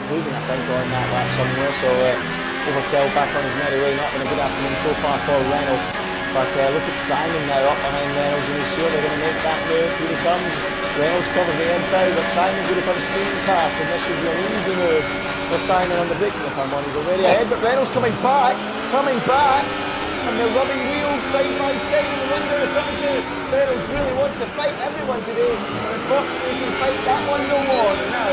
Hagen, I think, on that lap somewhere. So Overkill back on his merry way, not been a good afternoon so far for Reynolds. But look at Simon now up behind Reynolds, and he's sure they're going to make that move. Here he comes. Reynolds covers the inside, but Simon's going to come steaming past, and this should be an easy move for Simon on the brakes in the turn 1. He's already ahead, but Reynolds coming back, and they're rubbing wheels side by side in the run down the turn 2. Reynolds really wants to fight everyone today, and unfortunately he can fight that one no more. And now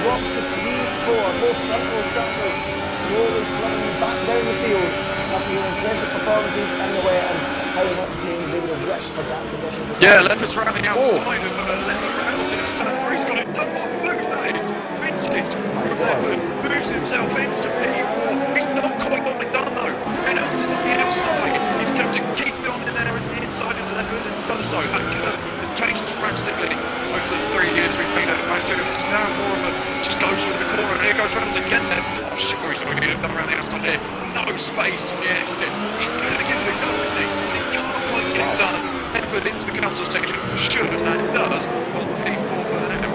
drops to P4, both front row starters slowly sliding back down the field after your impressive performances in the wet, and how much change they would have wished for that condition. Yeah, Leopard's rounding outside of Reynolds into turn 3. He's got it done. What move that is! Vintage from Leopard moves himself into P4. He's not quite got it done though. Reynolds is on the outside. He's going to have to keep it on in there and the inside into Leopard, and does so. That curve has changed drastically over the 3 years we've been at the back end. It's now more of a just goes with the corner, and here goes Reynolds again then. Oh, sure, he's going to get it done around the outside there. No space on the exit. He's going to give it a go, isn't he? He can't quite get it done. Leopard into the cancel section. Should and does on P4 for now.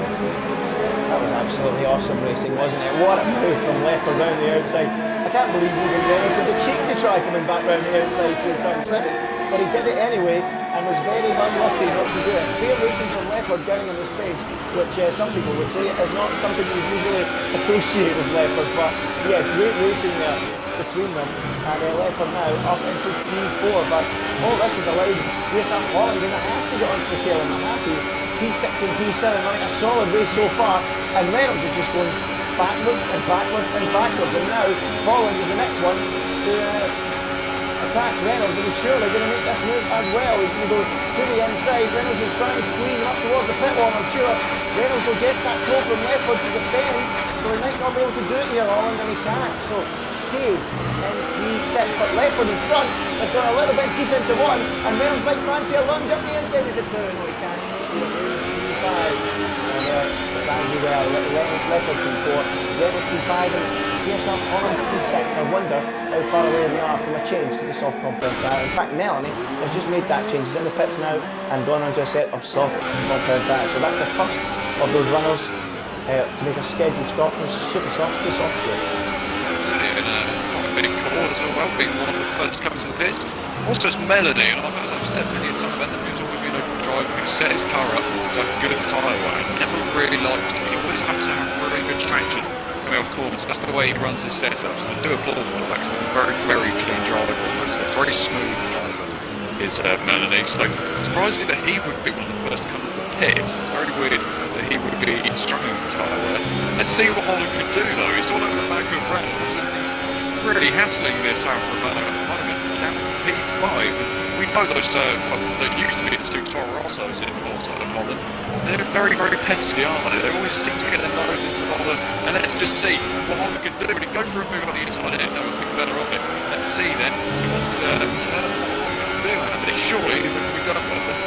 That was absolutely awesome racing, wasn't it? What a move from Leopard round the outside. I can't believe even Reynolds had the cheek to try coming back round the outside through turn 7, but he did it anyway and was very unlucky not to do it. Fair racing from Leopard getting in this pace, which some people would say is not something you usually associate with Leopard, but yeah, great racing there between them. And Leopard now up into P4, but all this is allowed VSR Holland, and it has to get onto the tail, and it has to. P6 and P7 running a solid race so far, and Reynolds is just going backwards and backwards and backwards, and now Holland is the next one to attack Reynolds, and he's surely going to make this move as well. He's going to go to the inside. Reynolds will try and squeeze up towards the pit wall, I'm sure. Reynolds will get that toe from Leopard to defend, so he might not be able to do it here, Holland, and he can't. So stays in P6, but Leopard in front has gone a little bit deep into 1, and Reynolds might fancy a lunge up the inside into 2. No, he can't. P5, and it's Andrew well. Leopard P4, Reynolds P5, and VSR Holland P6. I wonder how far away they are from a change to the soft compound tyre. In fact, Melanie has just made that change. She's in the pits now and gone onto a set of soft compound tyres. So that's the first of those runners to make a scheduled stop from super soft to soft straight. Absolutely, and quite a big call as well, being one of the first coming to the pits. Also, it's Melanie, and as I've said many times, Melanie always been a driver who set his car up to have good tyre wear. I never really liked it. He always had to have really good traction coming off corners. That's the way he runs his setups, and I do applaud him for that, because he's a very, very clean driver. That's a very smooth driver, is Melanie. So, surprising that he would be one of the first to come to the pits. It's very weird that he would be struggling with tyre wear. Let's see what Holland can do, though. He's all over the back of Reynolds, and he's really hassling this out for a moment at the moment. Down from P5, and we know those that used to be the two Toro Rossos in Holland. They're very, very pesky, aren't they? They always seem to get their nose into bother. And let's just see what Holland can do. When he go for a move on the inside end, I would think better of it. Let's see then. He wants to turn do, and surely it would be done with it.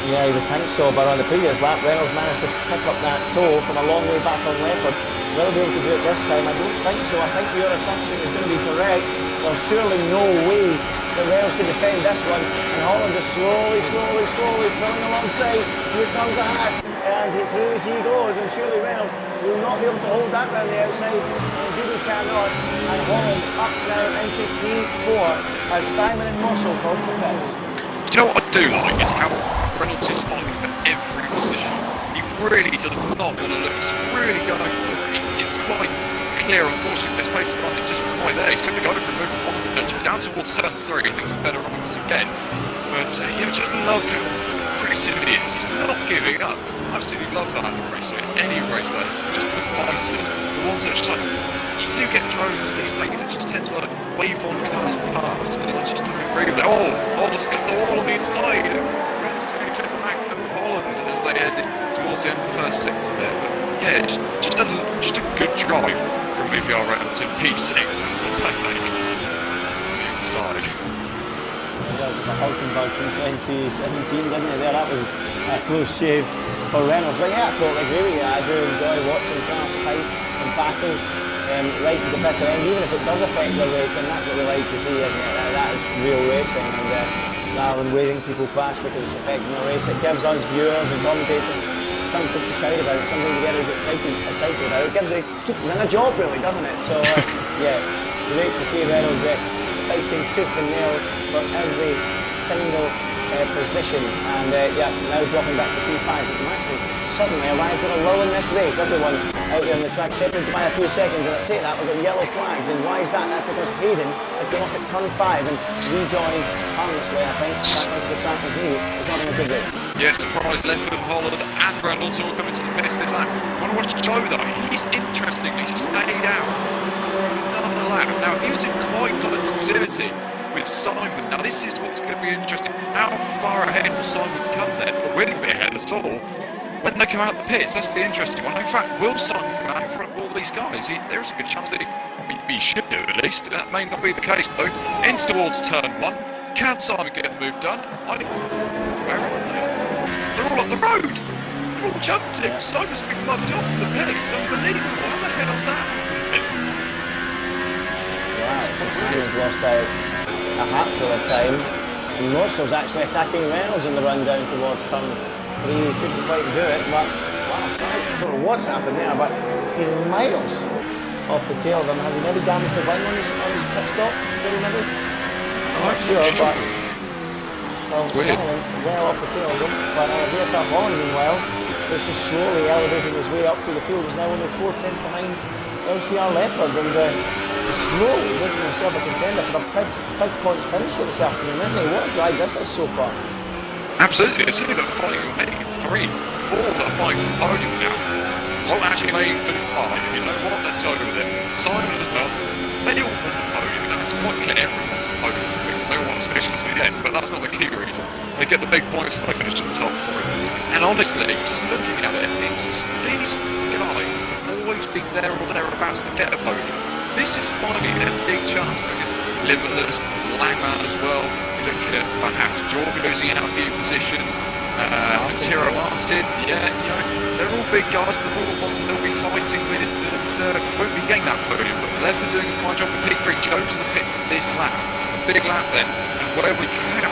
Yeah, you would think so, but on the previous lap, Reynolds managed to pick up that toe from a long way back on Leopard. Will be able to do it this time? I don't think so. I think your assumption is going to be correct. There's surely no way that Reynolds can defend this one, and Holland is slowly pulling alongside. Here comes the Haas, and through he goes, and surely Reynolds will not be able to hold that round the outside. Indeed he cannot, and Holland up now into P4 as Simon and Mossel call for the pits. Do you know what I do like is how Reynolds is fighting for every position. He really does not want to look. He's really going for it. It's quite clear, unfortunately, this pace of running just quite there. He's going to go for a movement on down towards turn 3. He thinks better onwards again. But yeah, I just love how aggressive he is. He's not giving up. Absolutely love that in a race. Any race that is just the fighters. The ones that are just like, you do get drones these days that just tend to like wave on cars past. And it's just don't agree with it. Let's get the all on the inside. Reynolds is going to check the back of Holland as they head towards the end of the first sector there. But yeah, just a good drive from ILR Reynolds in P6. Let's take that into the inside. That was a Hulkenberg from 2017, didn't it? There, that was a close shave for Reynolds. But yeah, I totally agree with you. I do enjoy watching cars fight and battle right to the bitter end, even if it does affect the racing. That's what we like to see, isn't it? That is real racing, and rather than waiting people crash because it's affecting the race, it gives us viewers and commentators something to shout about, something to get us excited about. It keeps us in a job, really, doesn't it? So yeah, great to see Reynolds fighting tooth and nail for every single position, and yeah, now dropping back to P5. But actually suddenly arrived at a lull in this race. Everyone out there on the track separated by a few seconds, and I say that we've got yellow flags, and why is that? That's because Hayden has gone off at turn 5 and rejoined harmlessly, I think, back onto the track with me. It's not in a good race. Yeah, surprise Leopard and Holland and Reynolds all coming to the pits this lap. Want to watch Joe though? He's interestingly stayed out for another lap. Now he was in quite close proximity with Simon. Now this is what's going to be interesting. How far ahead will Simon come then? Or will he be ahead at all? When they come out the pits, that's the interesting one. In fact, will Simon come out in front of all these guys? There's a good chance that he should do at least. That may not be the case though. Ends towards turn 1. Can Simon get a move done? Where are they? They're all up the road. They've all jumped him. Simon's been mugged off to the pits. Unbelievable. How the hell's that? He's lost out a hatful of time. And Morsel's actually attacking Reynolds in the run down towards turn 3. He couldn't quite do it, but wow, I don't know what's happened there, but he's miles off the tail of him. Has he maybe damaged the wing on his pit stop? Did he maybe? I'm not sure, but well off the tail of him. But there's Holland meanwhile, who's just slowly elevating his way up through the field. He's now only 4 tenths behind LCR Leopard, and slowly making himself a contender for the big points finish here this afternoon, isn't he? What a drive this is so far. Absolutely, it's only got fighting maybe 3, 4 that are fighting for podium now. Well, actually, maybe 5. You know what? Let's go with it. Simon as well. They all want the podium. That's quite clear. Everyone wants a podium because they all want a specialist at the end. But that's not the key reason. They get the big points if they finish at the top for it. And honestly, just looking at it, it's just these guys have always been there or thereabouts to get a podium. This is finally a big chance because Limitless, Langman as well. You're looking at perhaps Jordan losing out a few positions. Tiro Martin, yeah, you know, they're all big guys. They're all the ones that they'll be fighting with and won't be getting that podium. But Leopard doing a fine job with P3. Joe to the pits this lap. A big lap then. And where we come out.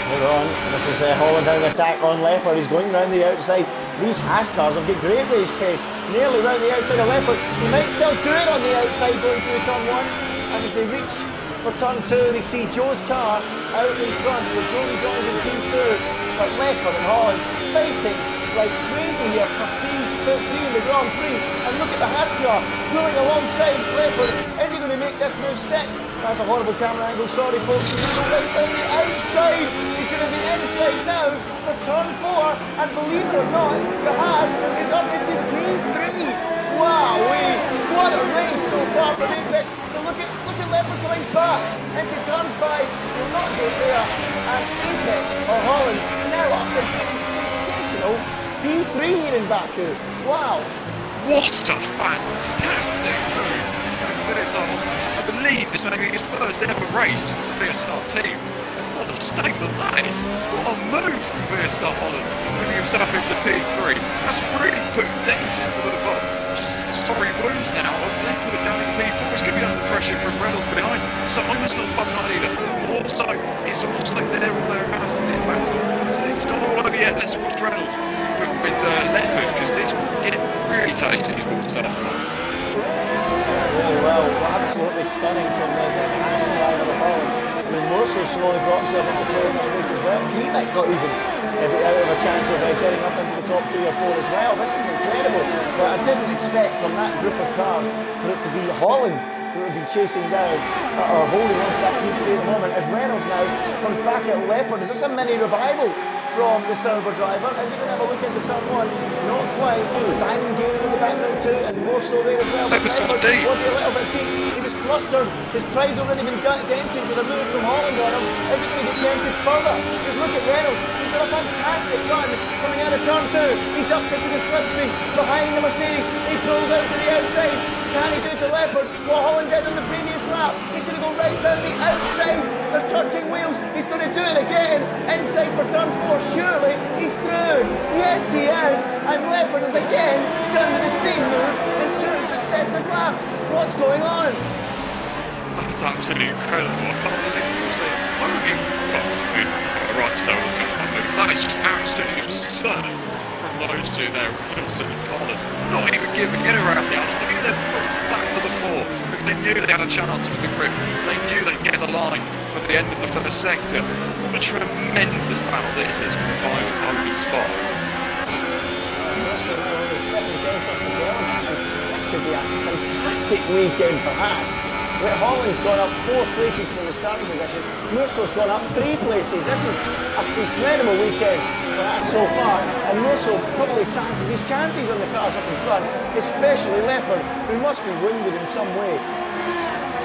Hold on, this is Holland down the attack on Leopard. He's going round the outside. These Haas cars have got great race pace. Nearly round the outside of Leopard. He might still do it on the outside going through turn 1. And as they reach for turn 2, they see Joe's car out in front. So Joe rejoins in P2. But Leopard and Holland fighting like crazy here for P3 in the Grand Prix. And look at the Haas car going alongside Leopard. Is he going to make this move stick? That's a horrible camera angle, sorry folks. He's right down the outside. He's going to be inside now for turn 4. And believe it or not, the Haas is up into P3. Wow, what a race so far from Apex. But look at Leopard coming back into turn 5. Will not go there. And Apex, or Holland, now up into sensational P3 here in Baku. Wow. What a fantastic move from VSR. I believe this may be his first ever race for the VSR team. What a statement that is! What a move from Verstappen Holland, moving himself into P3. That's really put dent into the bottom. Just sorry wounds now of Leopard down in P4. He's going to be under pressure from Reynolds behind. Simon's not fun that either. Also, it's almost like they're all thereabouts in this battle. So it's not all over yet. Let's watch Reynolds with Leopard, because it's getting really tasty. He's been set up. Really well, absolutely stunning from the Haas driver of Holland. I mean, Morso slowly brought himself into play in this race as well. He might not even be out of a chance of getting up into the top 3 or 4 as well. This is incredible. But I didn't expect from that group of cars for it to be Holland who would be chasing down or holding on to that P3 at the moment. As Reynolds now comes back at Leopard. Is this a mini revival from the Silver driver? Is he going to have a look into turn 1? Not quite. Simon gaining in the background too, and more so there as well. But Leopard, was he a little bit deep? He was flustered. His pride's already been dented with a move from Holland on him. Is it going to get dented further? Just look at Reynolds. He's got a fantastic run coming out of turn 2. He ducks into the slipstream behind the Mercedes. He pulls out to the outside. Can he do to Leopard what Holland did on the previous lap? He's going to go right down the outside. There's touching wheels. He's going to do it again. Inside for turn 4. Surely he's through. Yes, he is. And Leopard is again done with the same move in 2 successive laps. What's going on? That's absolutely incredible. I can't believe people say, oh, you've right to don't look that move. That is just absolutely absurd from those two there. Wilson and Holland not even giving it around the outside. I think they're flat to the floor because they knew they had a chance with the grip. They knew they'd get the line for the end of the first sector. What a tremendous battle this is for the final podium spot. This could be a fantastic weekend for Haas. Where Holland's gone up 4 places from the starting position. Murso's gone up 3 places. This is an incredible weekend for Haas so far. And Murso probably fancies his chances on the cars up in front, especially Leopard, who must be wounded in some way.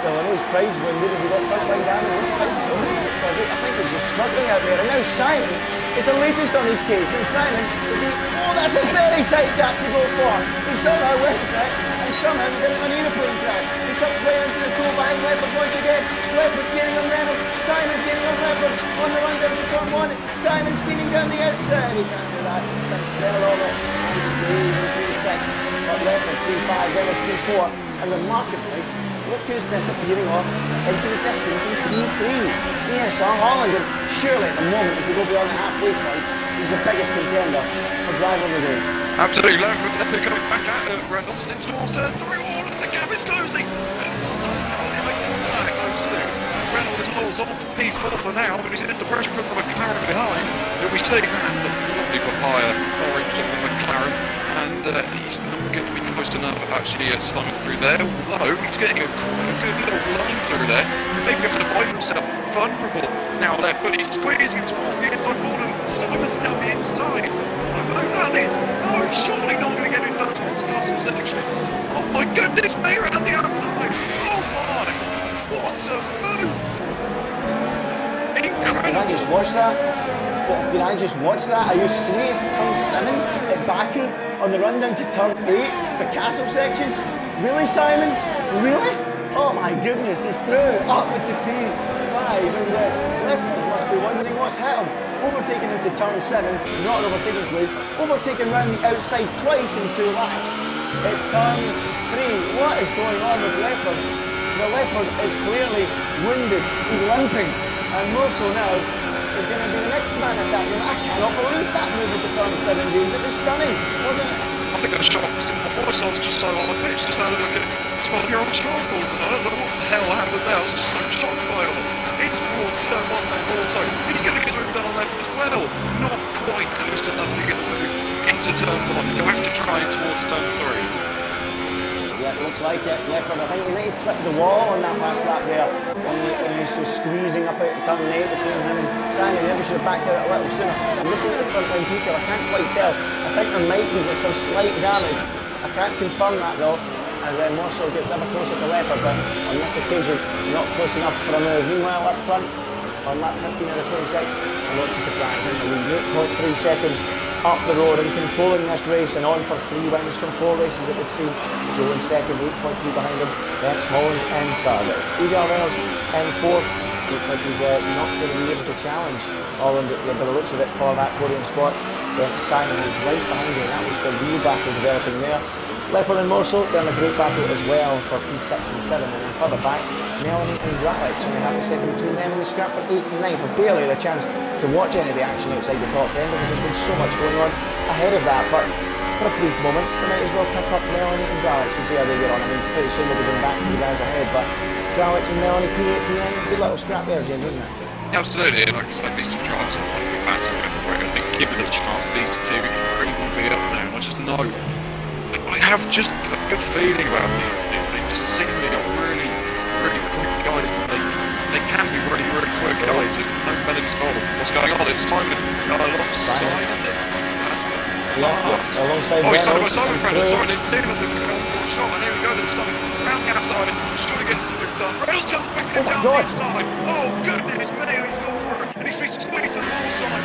Well, I know his pride's wounded. Has he got front line damage? I think so. I think he's just struggling out there. And now Simon is the latest on his case. And Simon is that's a very tight gap to go for. He somehow went for it, and somehow he didn't an aeroplane crash. He tucks way into the toe behind Leopard once again. Leopard's gaining on Reynolds. Simon's gaining on Leopard on the run down to turn 1. Simon's steaming down the outside. He can't do that. That's better all that. He's stays in P6. But Leopard P5, Reynolds P4. And remarkably, look who's disappearing off into the distance in P3. Yes, Holland, and surely at the moment, as we go beyond the halfway point, he's the biggest contender for driver of the day. Absolutely, Leopard coming back at Reynolds into towards turn 3. Oh, the gap is closing, and somehow they make contact, those two. Reynolds holds on to P4 for now, but he's under pressure from the McLaren behind. You'll be seeing that, the lovely papaya orange of the McLaren. And he's not going to be close enough actually Simon through there, although he's getting quite a good little line through there. He may be able to find himself vulnerable now left, but he's squeezing towards the inside wall and Simon's down the inside. What a move that is! No, he's surely not going to get it done towards the custom section. Oh my goodness me, around the outside! Oh my! What a move! Incredible! Did I just watch that? Did I just watch that? Are you serious? Turn 7 at Baku on the run down to turn 8, the castle section? Really, Simon? Really? Oh my goodness, he's through, up into P5, and Leopard must be wondering what's hit him. Overtaken into turn 7, not an overtaking place, overtaken round the outside twice in 2 laps. At turn 3, what is going on with Leopard? The Leopard is clearly wounded, he's limping, and more so now, is going to be the next man at that game. I cannot believe that move into turn 7, James. It was stunning, wasn't it? I think I was shocked. I thought I was just so on the pitch, just sounded like a 12-year-old child all of a sudden. I don't know what the hell happened there. I was just so shocked by it all. It's towards turn 1 now also. He's going to get the move down on Leopard as well. Not quite close enough to get the move into turn 1. You'll have to try it towards turn 3. Yeah, it looks like it. Leopard, I think he may have flipped the wall on that last lap there. When he was so squeezing up at turn 8 between him and Simon. Maybe should have backed out a little sooner. I'm looking at the front line detail, I can't quite tell. I think there might be some slight damage. I can't confirm that though, as Morso gets ever closer to Leopard, but on this occasion, not close enough for a move. Meanwhile, up front, on lap 15 out of 26, I'm watching the Prix in the 8.3 seconds up the road and controlling this race and on for 3 wins from 4 races, it would seem. Joe in second, 8.3 behind him. Next, Holland in third. It's ILR in fourth, looks like he's not going to be able to challenge Holland by the looks of it for that podium spot. Simon is right behind him. That was the real battle developing there. Leopard and Morsel, they're in a great battle as well for P6 and 7, and then further back, Melanie and Gralix. We have a second between them in the scrap for 8 and 9 for barely the chance to watch any of the action outside the top 10 because there's been so much going on ahead of that. But for a brief moment, we might as well pick up Melanie and Gralix and see how they get on. I mean, pretty soon we'll be going back to you guys ahead, but Gralix and Melanie, P8, P9, good little scrap there, James, isn't it? Yeah, absolutely. Like I said, these two drivers are, I think, massive. I think given the chance, these two really will be up there. And I just know, I have just a good feeling about them. They just seemingly are really, really quick guys. They can be really, really quick guys. No Melanie's goal. What's going on? It's Simon alongside of them. Alongside he's talking about Simon Reynolds. Sorry, they've seen him at the shot. And here we go. Then Simon round the outside. Just trying to get to the done. Reynolds comes back down the inside. Oh, goodness me. He's gone for it. And he's been squeezed to the whole Simon.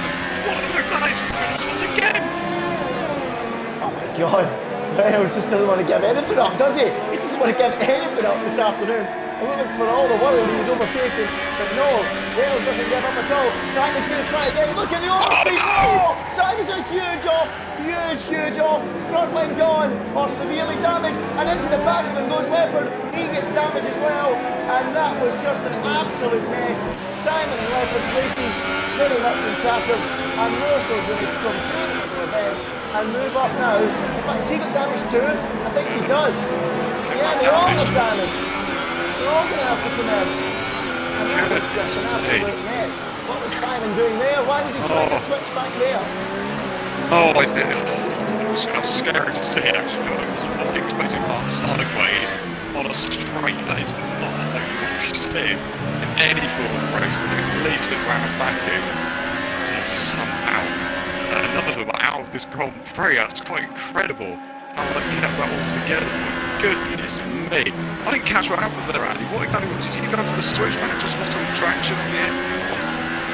What a move that is for Reynolds once again. Oh, my God. Reynolds just doesn't want to give anything up, does he? He doesn't want to give anything up this afternoon. I look for all the world he was overtaken, but no, Reynolds doesn't give up at all. Simon's going to try again. Look at the overspeed. Oh! Simon's a huge off. Huge off. Front wing gone or severely damaged, and into the back of him goes Leopard. He gets damaged as well, and that was just an absolute mess. Simon and Leopard racing pretty much in tatters, and Russell's going to come through the event and move up now. In fact, has he got damage too? I think he does. Yeah, they all got damage. They're all going to have to come in. And that was just an absolute mess. What was Simon doing there? Why was he trying to switch back there? Oh, I did. It was scary to see, actually. I was not expecting hard starting ways on a straight. That is not what you see in any form of racing. It leaves the ground back in to somehow none of them are out of this Grand Prix. That's quite incredible how they've kept that all together. Goodness me. I didn't catch what happened there, Andy. What exactly did you go for the switchback? Just lost some traction on the end?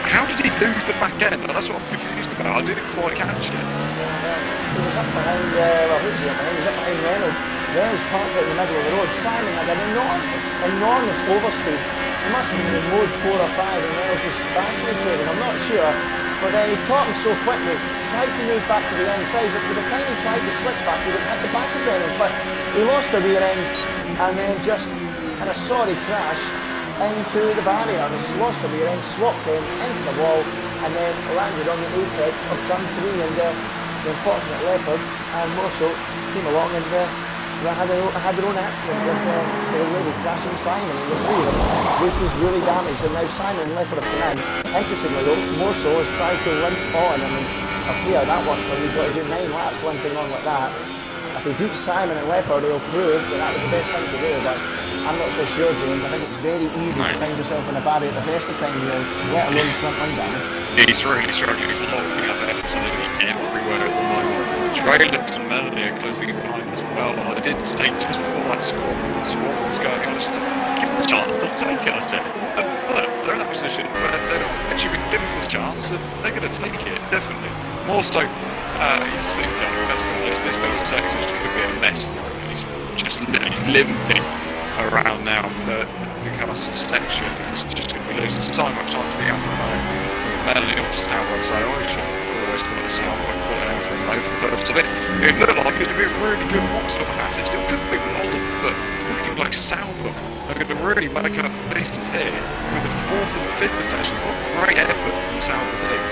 How did he lose the back end? That's what I'm confused about. I didn't quite catch it. He was up behind, who was he up behind? He was up behind Reynolds. Reynolds parked out in the middle of the road. Simon had an enormous overspeed. He must have been in mode 4 or 5 and Reynolds was battery saving. I'm not sure. But then he caught him so quickly, tried to move back to the inside, but by the time he tried to switch back, he would hit the back of Reynolds. But he lost the rear end and then just had a sorry crash into the barrier. He lost the rear end, swapped ends into the wall, and then landed on the apex of turn 3. And the unfortunate Leopard and Morsel came along and had their own accident with the lady crashing Simon. And the three of them, this is really damaged, and now Simon and Leopard have come in. Interestingly though, Morsel has tried to limp on. I mean, I'll see how that works for him. He's got to do 9 laps limping on like that. If he beats Simon and Leopard, he'll prove that was the best thing to do, but I'm not so sure, James. I think it's very easy to find yourself in a barrier at the best of times, let alone front wing damage. He's really struggling. He's locking up absolutely everywhere at the moment. Trailix and Melanie are closing in behind as well. I did say just before that squad was going on, just give them the chance, they'll take it, I said. And look, they're in that position where they're actually been given the chance and they're going to take it, definitely. More so, he's sitting down, let's be honest, this middle section could be a mess for him. He's limping around now the castle section. He's just going to be losing so much time to the Alpha Romeo. Melanie on the Starbucks side, I should always call it Starbucks, call it Alpha Romeo for the purpose of it. It looked like it would be a really good box of a it still could be Holland, but looking like Sauber are going to really make up pieces here with a 4th and 5th potential. What great effort from Sauber today.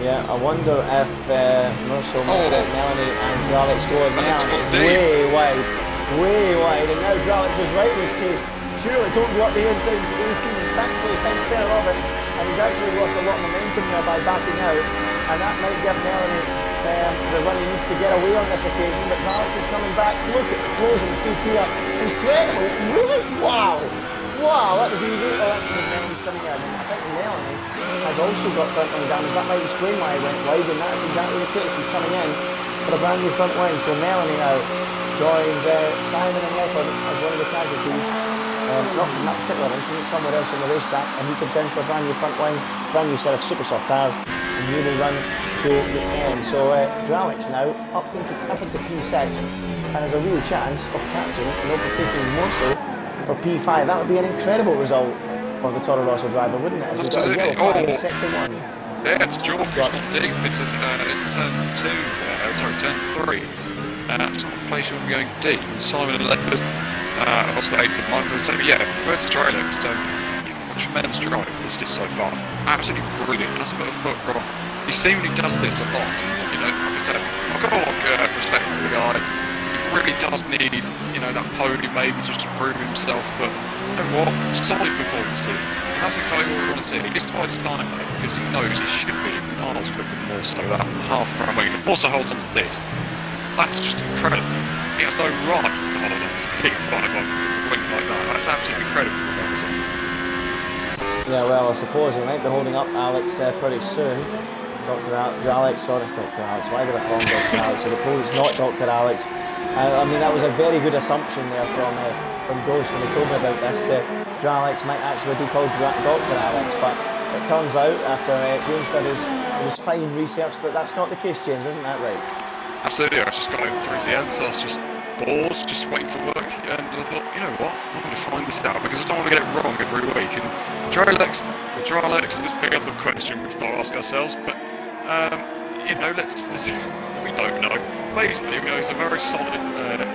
Yeah, I wonder if Russell, Melanie and Gralix go in now. It's way wide, and now Gralix is right in his case. Surely don't go up the inside, he's thankfully thinks better of it, and he's actually lost a lot of momentum there by backing out, and that might give Melanie the run he needs to get away on this occasion, but Gralix is coming back. Look at the closing speed here. Incredible, really? Wow, that was easy. Oh, that's because Melanie's coming in. I think Melanie has also got front wing damage. That might explain why he went wide, and that's exactly the case. He's coming in for a brand new front wing. So Melanie now joins Simon and Leopard as one of the casualties. Not from that particular incident, somewhere else on the racetrack, and he comes in for a brand new front wing, brand new set of super soft tyres, and he will run to the end. So Gralix now up into P6 and has a real chance of catching and overtaking Morsel for P5. That would be an incredible result for the Toro Rosso driver, wouldn't it? As we got a yellow flag in sector 1. Yeah, it's Jork who's gone deep into turn 2 there, sorry, turn 3. It's not a place you want to be going deep. And Simon and Leopard also 8th and 9th. So yeah, where's the trailer? So, what a tremendous drive this is so far. Absolutely brilliant. Hasn't got a foot wrong. He seemingly does this a lot. You know, like I said, I've got a lot of respect for the guy. He really does need, you know, that podium maybe just to prove himself. But you know what? Solid performances. And that's exactly what we want to see. It's twice his time though, because he knows he should be miles quicker than more so that half front wing. If also holds on to this, that's just incredible. He has no right to hold on to the P5 off the wing like that. That's absolutely incredible for him. Yeah, well, I suppose he might be holding up Alex pretty soon. Alex, sorry, Dr. Alex. Why did I call him Dr. Alex? I was told it's not Dr. Alex. I mean, that was a very good assumption there from Ghost when he told me about this. Alex might actually be called Dr. Alex, but it turns out after James did his fine research that that's not the case, James, isn't that right? Absolutely, I was just going through the end, so I was just bored, just waiting for work, and I thought, you know what, I'm going to find this out because I don't want to get it wrong every week. And Dralex is the other question we've got to ask ourselves, but you know, let's we don't know. Basically, you know, he's a very solid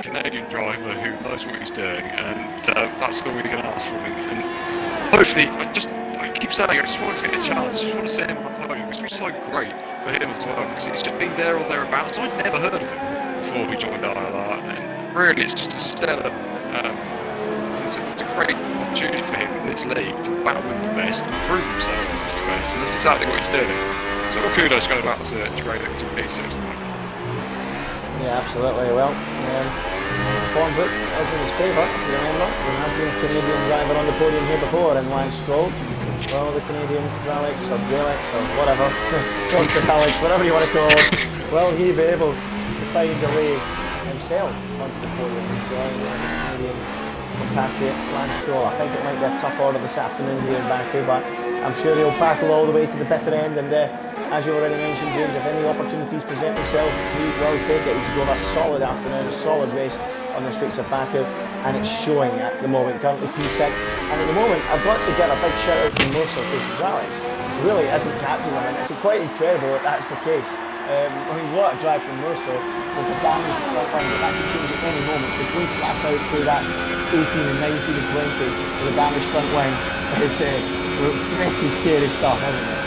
Canadian driver who knows what he's doing, and that's all we can ask from him. And hopefully, I keep saying, I just want to get a chance. I just want to see him on the podium because it's so great for him as well, because he's just been there or thereabouts. I'd never heard of him before he joined ILR, and really, it's just a stellar. It's a great opportunity for him in this league to battle with the best, and prove himself with the best, and that's exactly what he's doing. So kudos going back to Dralex to P6 now. Yeah, absolutely. Well, form book is in his favour, if you remember. There has been a Canadian driver on the podium here before in Lance Stroll. Well, the Canadian Dralex or Dralex or whatever, Dr. Alex, whatever you want to call it, will he be able to find a way himself onto the podium and join his Canadian compatriot Lance Stroll? I think it might be a tough order this afternoon here in Baku, but I'm sure he'll battle all the way to the bitter end, and as you already mentioned, James, if any opportunities present themselves, he will take it. He's going a solid afternoon, a solid race on the streets of Baku, and it's showing at the moment, currently P6. And at the moment, I've got to give a big shout out to Mercer, because Alex really isn't catching him, and it's quite incredible that that's the case. I mean, what a drive from Mercer with the damage front line that can change at any moment. The going flat out through that 18 and 19 and 20 with the damaged front line is pretty scary stuff, isn't it?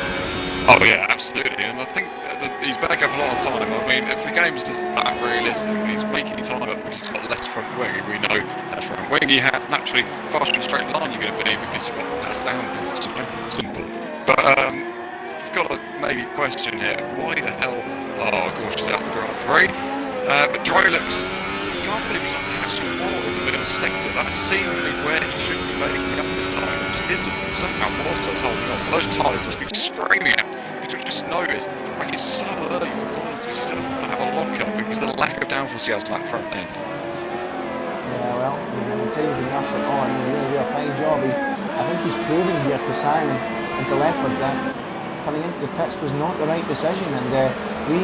Oh yeah, absolutely, and I think that he's back up a lot of time. I mean, if the game's just that realistic, he's making time up because he's got less front wing. We know that front wing you have naturally faster in a straight line you're going to be because you've got less downforce. Simple. But you've got to maybe question here, why the hell? Oh, of course, he's out the Grand Prix. But Dralex, I can't believe he's not catching more in the middle sector. That's seemingly where he should be making up this time. He just isn't. Somehow, whilst he's holding on, those tyres must be screaming out. You just notice, like, it's so early for corners because he doesn't have a lock-up because of the lack of downforce he has on that front end. Yeah, well, I'm teasing us at all, and he really did a fine job. I think he's proving here to Simon and to Leopard that coming into the pits was not the right decision, and we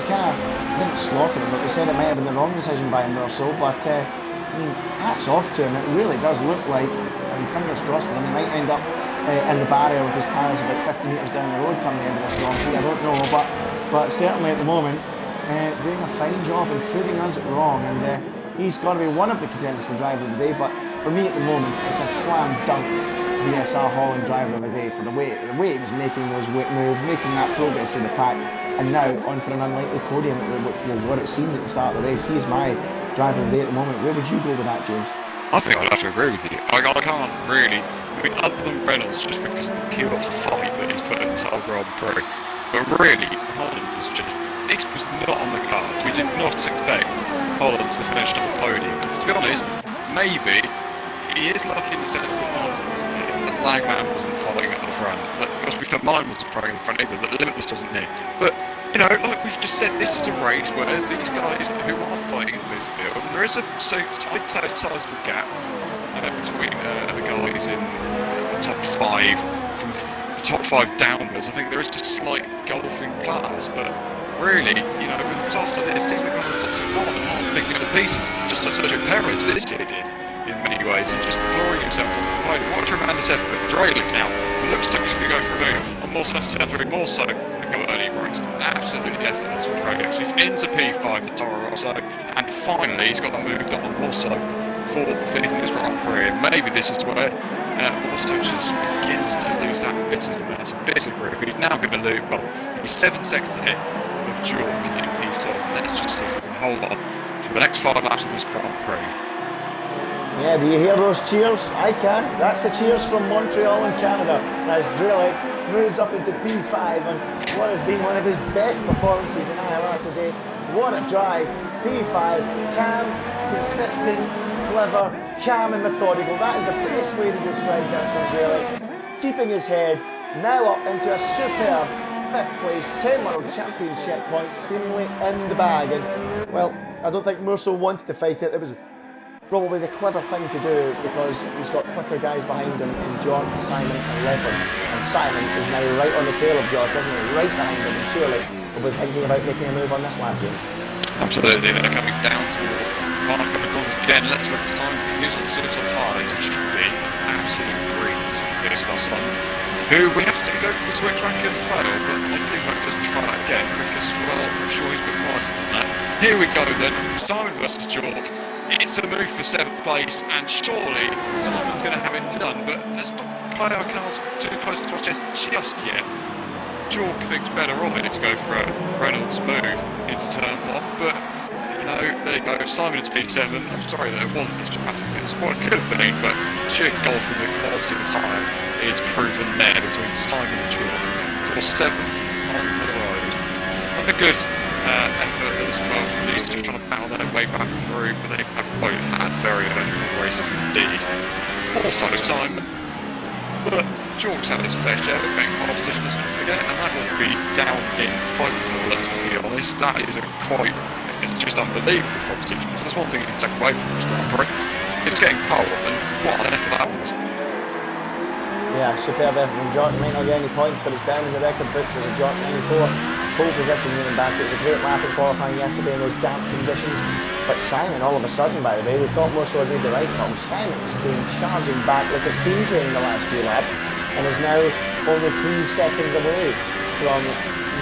kind of didn't slaughter him, but we said it might have been the wrong decision by him or so, but I mean, hats off to him. It really does look like, and fingers crossed that he might end up in the barrier with his tyres about 50 metres down the road coming into this Grand Prix. I don't know, but certainly at the moment doing a fine job and proving us wrong, and he's got to be one of the contenders for driver of the day. But for me at the moment, it's a slam dunk VSR Holland driver of the day for the way he was making those moves, making that progress through the pack, and now on for an unlikely podium with what it seemed at the start of the race. He's my driver of the day at the moment. Where would you go with that, James? I think I'd have to agree with you. I can't really. I mean, other than Reynolds, just because of the pure fight that he's put in this whole Grand Prix. But really, Holland was just, this was not on the cards. We did not expect Holland to finish on the podium. And to be honest, maybe he is lucky in the sense that Martin wasn't here, that Langman wasn't following at the front, that mine wasn't following at the front either, that Limitless wasn't here. But, you know, like we've just said, this is a race where these guys who are fighting in midfield, and there is I'd say a sizable gap between the guys in the top 5, from the top 5 downwards. I think there is a slight golfing class, but really, you know, with results like this, these are the guys that aren't picking up the pieces, just as Sergio Perez this year did. You in many ways and just pouring himself into the podium. What a tremendous effort. Drailing now. It looks like he's going to go for a move. And more so to turn through, more so go early breaks. Absolutely effortless for Dragex. He's into P5 for Toro Rosso. And finally, he's got the move done on more so 4th, 5th in this Grand Prix. And maybe this is where also just begins to lose that bit of momentum, bit of grip. He's now going to lose, well, he's 7 seconds ahead of Jork in P7. Let's just see if we can hold on for the next 5 laps of this Grand Prix. Yeah, do you hear those cheers? I can. That's the cheers from Montreal in Canada as Drillex moves up into P5 and what has been one of his best performances in ILR today. What a drive. P5, calm, consistent, clever, calm and methodical. That is the best way to describe this one, Drillex. Keeping his head, now up into a superb 5th place, 10 World Championship points seemingly in the bag. And, well, I don't think Musso wanted to fight it. It was probably the clever thing to do because he's got quicker guys behind him in John, Simon and Leopard. And Simon is now right on the tail of John, isn't he? Right behind him, and surely we'll be thinking about making a move on this lap, James. Absolutely, they're coming down towards final couple of corners again. Let's look at Simon because he's on silver tyres. It should be an absolute breeze for this last one. Who we have to go for the switch back and fail, but I do hope he doesn't try that again because, well, I'm sure he's a bit wiser than that. Here we go then, Simon versus Jork. It's a move for 7th place, and surely Simon's going to have it done, but let's not play our cards too close to our chest just yet. Jork thinks better of it to go for a Reynolds move into turn 1, but, you know, there you go, Simon into P7. I'm sorry that it wasn't as dramatic as what it could have been, but sheer golf and the quality of the tyre is proven there between Simon and Jork for 7th on the road. And a good effort as well from these two trying to battle their way back through, but they've both had very eventful races indeed. Also Simon, but Jork's had his fair share of getting competition, let's not forget, and that will be down in folklore, let's be honest. That is it's just unbelievable competition. If there's one thing you can take away from this Grand Prix, it's getting pole, and what an effort that was. Yeah, superb effort from Jork. Might not get any points, but it's down in the record books as a Jork 94. Pole position moving back. It was a great lap in qualifying yesterday in those damp conditions. But Simon, all of a sudden, by the way, we thought Musso had made the right call. Simon's been charging back like a steam train in the last few laps and is now only 3 seconds away from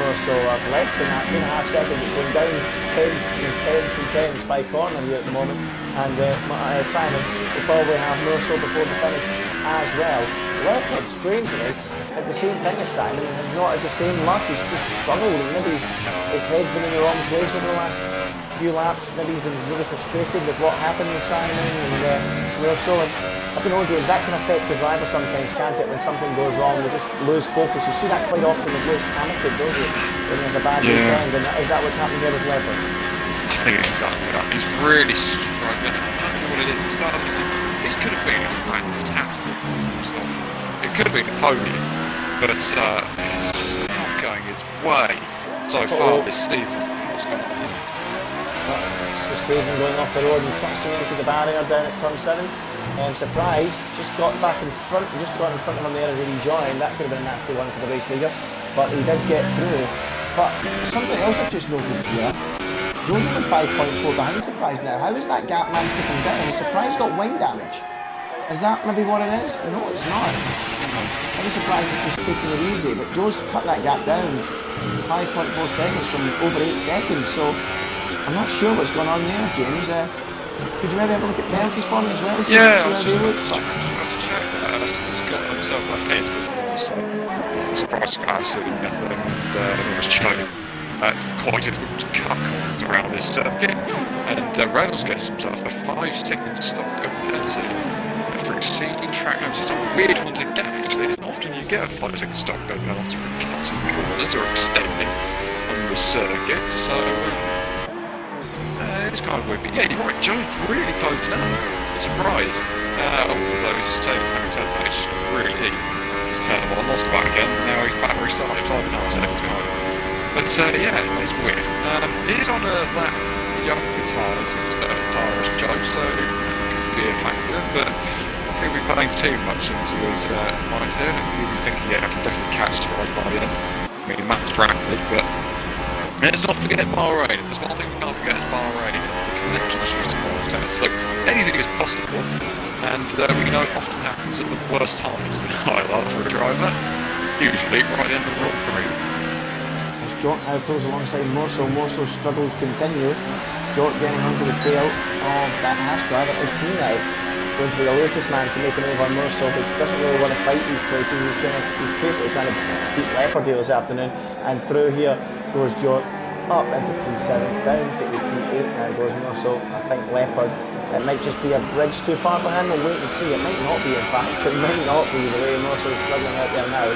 Musso, less than that, 2.5 seconds. It's going down 10s and 10s and 10s by corner here at the moment. And Simon will probably have Musso before the finish as well. Leopard, strangely, had the same thing as Simon and has not had the same luck. He's just struggled and maybe his head's been in the wrong place over the last few laps. Maybe he's been really frustrated with what happened with Simon and Musso. And I've been arguing that can affect the driver sometimes, can't it? When something goes wrong, they just lose focus. You see that quite often with Lewis Hamilton, don't you? When there's a bad weekend, and is that what's happening here with Leopard? I think it's exactly that. He's really struggling. I don't know what it is to start with. This could have been a fantastic result. It could have been a podium, but it's just not going its way so far this season. What's going on here? So Stephen going off the road and tossing into the barrier down at turn 7. Surprise, just got back in front, just got in front of him there as he rejoined. That could have been a nasty one for the race leader, but he did get through. But something else I've just noticed here. Joe's only 5.4 behind Surprise now. How is that gap managed to come down? Surprise got wing damage. Is that maybe what it is? No, it's not. Maybe Surprise is just taking it easy, but Joe's cut that gap down 5.4 seconds from over 8 seconds, so I'm not sure what's going on there, James. Could you maybe have a look at penalties for me as well? Yeah, I was just about to check. He's got himself ahead, so Surprise guys doing nothing, and it was showing quite difficult to cut corners around this circuit, and Reynolds gets himself a 5-second stop go penalty for exceeding track limits. It's a weird one to get, actually. It's not often you get a 5-second stop go penalty for cutting corners or extending on the circuit, so it's kind of weird. But yeah, you're right, Joe's really close now. Surprise. Although he's saying Hamilton, it's really deep. He's turned him on, lost the back end, now he's back where he started, 5.5 seconds behind him. But yeah, it's weird. He is on that younger tyres as tyre Joe, so that could be a factor, but I think we're playing too much into his mind here. I think he's thinking, yeah, I can definitely catch Surprise by the end. I mean, the match rapid, but let's not forget Bahrain. If there's one thing we can't forget, it's Bahrain, connections used to work out. So anything is possible, and we know it often happens at the worst times in ILR for a driver, usually right at the end of the road career. As Jort now pulls alongside Morso's struggles continue. Jort getting onto the tail of that Haas driver. Is he now going to be the latest man to make a move on Morso, who doesn't really want to fight these places? He's basically trying to beat Leopard here this afternoon, and through here goes Jort. Up into P7, down to P8 now goes Morso. I think Leopard, it might just be a bridge too far for him. We'll wait and see. It might not be, in fact. It might not be the way Morso's struggling out there now.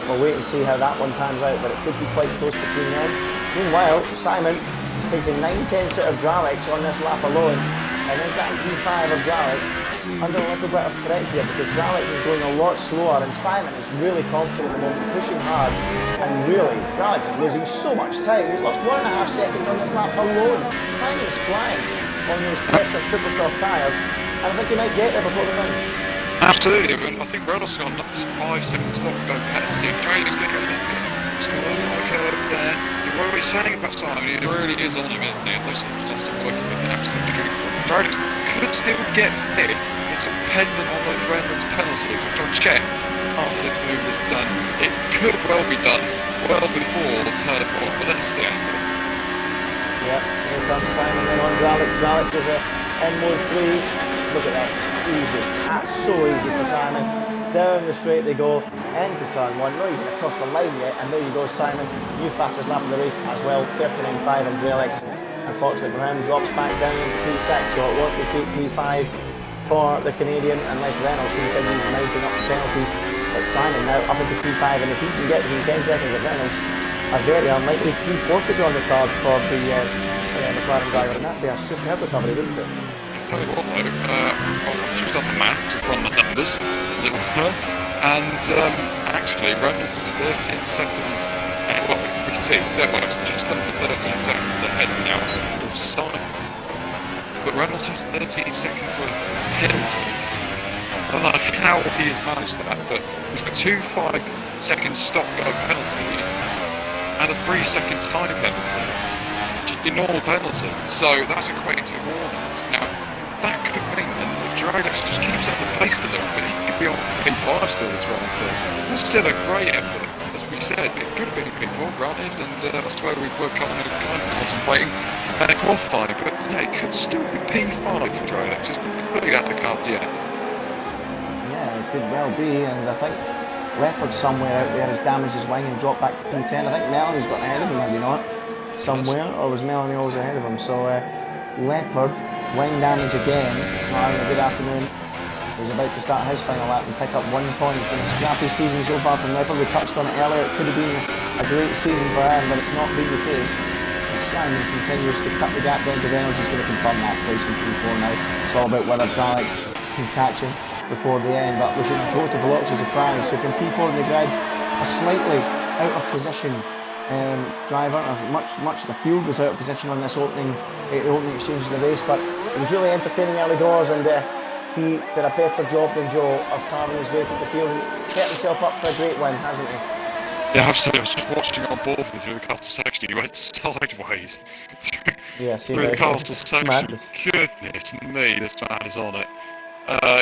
We'll wait and see how that one pans out, but it could be quite close between them. Meanwhile, Simon is taking 9/10 of Dralix on this lap alone. And is that P5 of Dralix under a little bit of threat here, because Dralix is going a lot slower and Simon is really confident at the moment, pushing hard, and really, Dralix is losing so much time. He's lost 1.5 seconds on this lap alone. Time is flying on those pressure super soft tyres, and I think he might get there before the finish. Absolutely, I think Reynolds got another 5 seconds stop go penalty. Dralix getting a little bit, it's got a little curve there. What we're saying about Simon, he really is on him, isn't he? And those stuff still working with the absolute truth. Dralix could still get 5th. It's dependent on those Reynolds penalties, which I'll check after this move is done. It could well be done well before the turn point, but let's see. Yep, here comes Simon then on Dralix. Dralix is in mode 3. Look at that, easy. That's so easy for Simon. Down the straight they go, into turn 1. Not even across the line yet, and there you go, Simon. New fastest lap of the race as well, 39.5 on Dralix. Unfortunately for him, drops back down into P6, so it won't be P5 for the Canadian unless Reynolds continues mounting up the penalties. But Simon now up into P5, and if he can get within 10 seconds of Reynolds, a very unlikely P4 could be on the cards for the McLaren driver, and that'd be a superb recovery, wouldn't it? I'll tell you what though, I've just done the maths from the numbers, as it were, and actually Reynolds is 13 seconds, well we can see it's just under 13 seconds ahead now of Simon. But Reynolds has 13 seconds worth of penalties. I don't know how he has managed that, but he's got 2 5-second stop-go penalties and a 3-second time penalty. A normal penalty, so that's equating to warnings. Now, that could mean that if Dralix just keeps up the pace a little bit, he could be on for P5 still this round, but that's still a great effort. As we said, it could have been P4, granted, and that's where we were kind of contemplating qualifying, but yeah, it could still be P5 for Dralix, just not completely out the cards yet. Yeah, it could well be, and I think Leopard somewhere out there has damaged his wing and dropped back to P10. I think Melanie's got ahead of him, has he not? Somewhere, or was Melanie always ahead of him? So Leopard, wing damage again, having a good afternoon. He's about to start his final lap and pick up 1 point. It's been a scrappy season so far from Leopard. We touched on it earlier, it could have been a great season for him, but it's not been the case. As Simon continues to cut the gap down to Reynolds, he's going to confirm that place in P4 now. It's all about whether Dralix can catch him before the end, but we should go to Velocity's surprise. So from P4 in the grid, a slightly out of position driver, as much of the field was out of position on this opening exchange of the race, but it was really entertaining early doors, and he did a better job than Joe of carving his way through the field and set himself up for a great win, hasn't he? Yeah, absolutely. I was just watching on board with through the castle section. He went sideways through the castle section. Madness. Goodness me, this man is on it.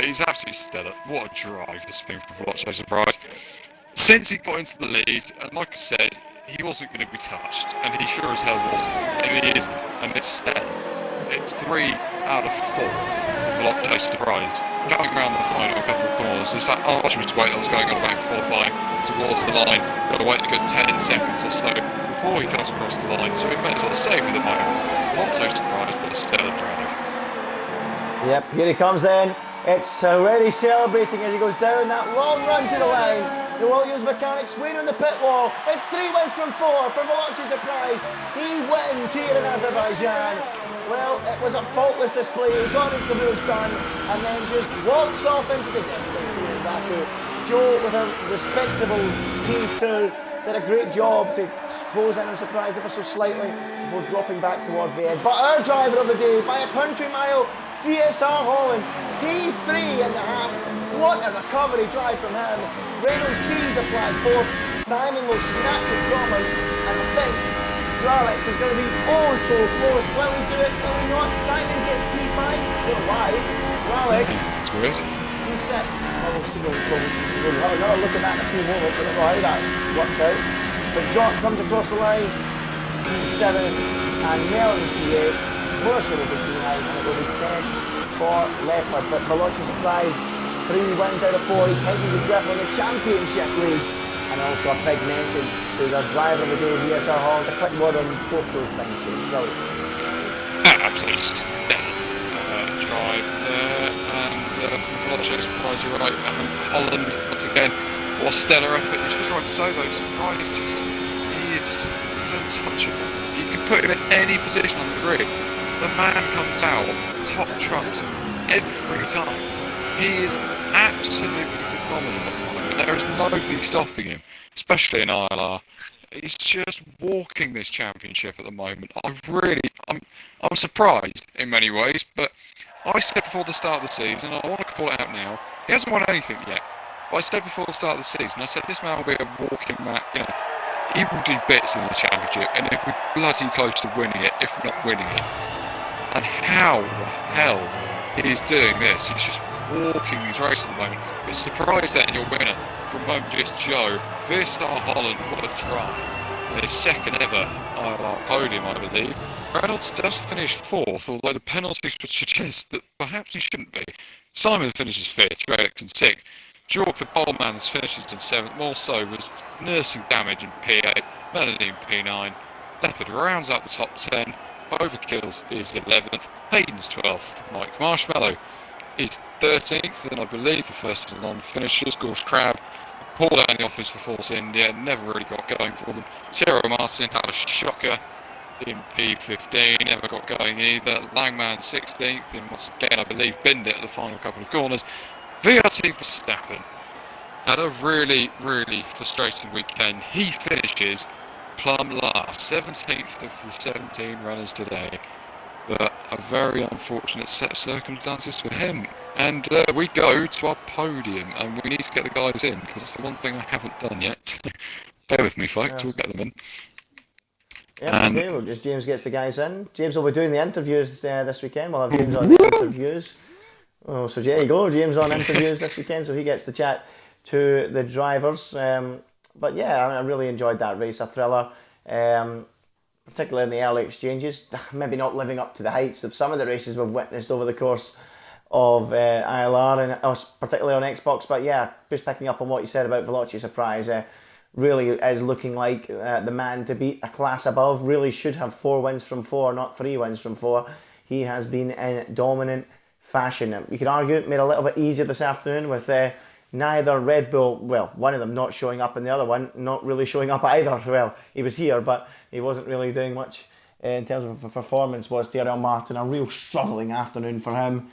He's absolutely stellar. What a drive this has been from Velocity's surprise. Since he got into the lead, and like I said, he wasn't going to be touched, and he sure as hell wasn't. And he is, and it's stellar. It's 3 out of 4 for Velocity's surprise. Going around the final a couple of corners, there's that arduous wait that was going on back qualifying towards the line. Got to wait a good 10 seconds or so before he comes across the line, so he may as well save for the moment. Velocity's surprise, but a stellar drive. Yep, here he comes then. It's already celebrating as he goes down that long run to the line. The Williams mechanics win on the pit wall. It's 3 wins from 4 for Velocity's surprise. He wins here in Azerbaijan. Well, it was a faultless display. He got his caboose done and then just walks off into the distance here in Baku. Joe, with a respectable P2, did a great job to close in on surprise ever so slightly before dropping back towards the end. But our driver of the day, by a country mile, VSR Holland, P3 in the Haas. What a recovery drive from him. Reynolds sees the flag 4. Simon will snatch it from him, and I think Alex is going to be oh so close. Will he do it? Will he not? Simon gets P5. Don't know why. Alex. It's weird. P6. Well, we'll see. We'll have another look at that in a few moments. I don't know how that's worked out. But John comes across the line. P7 and Melon P8. Morrison will be P9 and it will be 10 for Leopard. But Veloci surprise. 3 wins out of 4. He tightens his grip on the championship lead. And also a big mention to the driver of the day, VSR Holland. A quick word on both those things, Dave. Brilliant. Absolutely stellar drive there. And from Veloci, surprise, you're right. Holland, once again, what a stellar effort. You're just right to say, though. Surprise, he is untouchable. You can put him in any position on the grid. The man comes out, top trumps every time. He is absolutely phenomenal at the moment. There is nobody stopping him, especially in ILR. He's just walking this championship at the moment. I'm surprised in many ways, but I said before the start of the season, and I want to call it out now, he hasn't won anything yet. But I said before the start of the season, I said this man will be a walking map, he will do bits in the championship, and if we're bloody close to winning it, if not winning it. And how the hell he is doing this? He's just walking these races at the moment. But surprise that in your winner from Just Joe, VSR Holland, what a drive. His second ever ILR podium, I believe. Reynolds does finish 4th, although the penalties would suggest that perhaps he shouldn't be. Simon finishes 5th, Drelix in 6th. Jork the Polemans finishes in 7th. Morso was nursing damage in P8, Melanie in P9. Leopard rounds out the top 10. Overkills is 11th. Hayden's 12th. Mike Marshmallow is 13th, and I believe the first of the non-finishers, Gorsh Crab, pulled out in the office for Force India, never really got going for them. Tiro Martin had a shocker in P15, never got going either. Langman 16th, and once again, I believe, binned it at the final couple of corners. VRT Verstappen had a really, really frustrating weekend. He finishes plumb last, 17th of the 17 runners today. But a very unfortunate set of circumstances for him. And we go to our podium, and we need to get the guys in, because it's the one thing I haven't done yet. Bear with me, folks, we'll get them in. Yeah, okay, well, just James gets the guys in. James will be doing the interviews this weekend. We'll have James on the interviews. Oh, so there you go, James on interviews this weekend, so he gets to chat to the drivers. But yeah, I really enjoyed that race, a thriller. Particularly in the early exchanges, maybe not living up to the heights of some of the races we've witnessed over the course of ILR, and particularly on Xbox. But yeah, just picking up on what you said about Veloci surprise, really is looking like the man to beat, a class above. Really should have 4 wins from 4, not 3 wins from 4. He has been in dominant fashion. You could argue it made it a little bit easier this afternoon with neither Red Bull, well, one of them not showing up and the other one not really showing up either. Well, he was here, but he wasn't really doing much in terms of a performance, was Tyrrell Martin. A real struggling afternoon for him.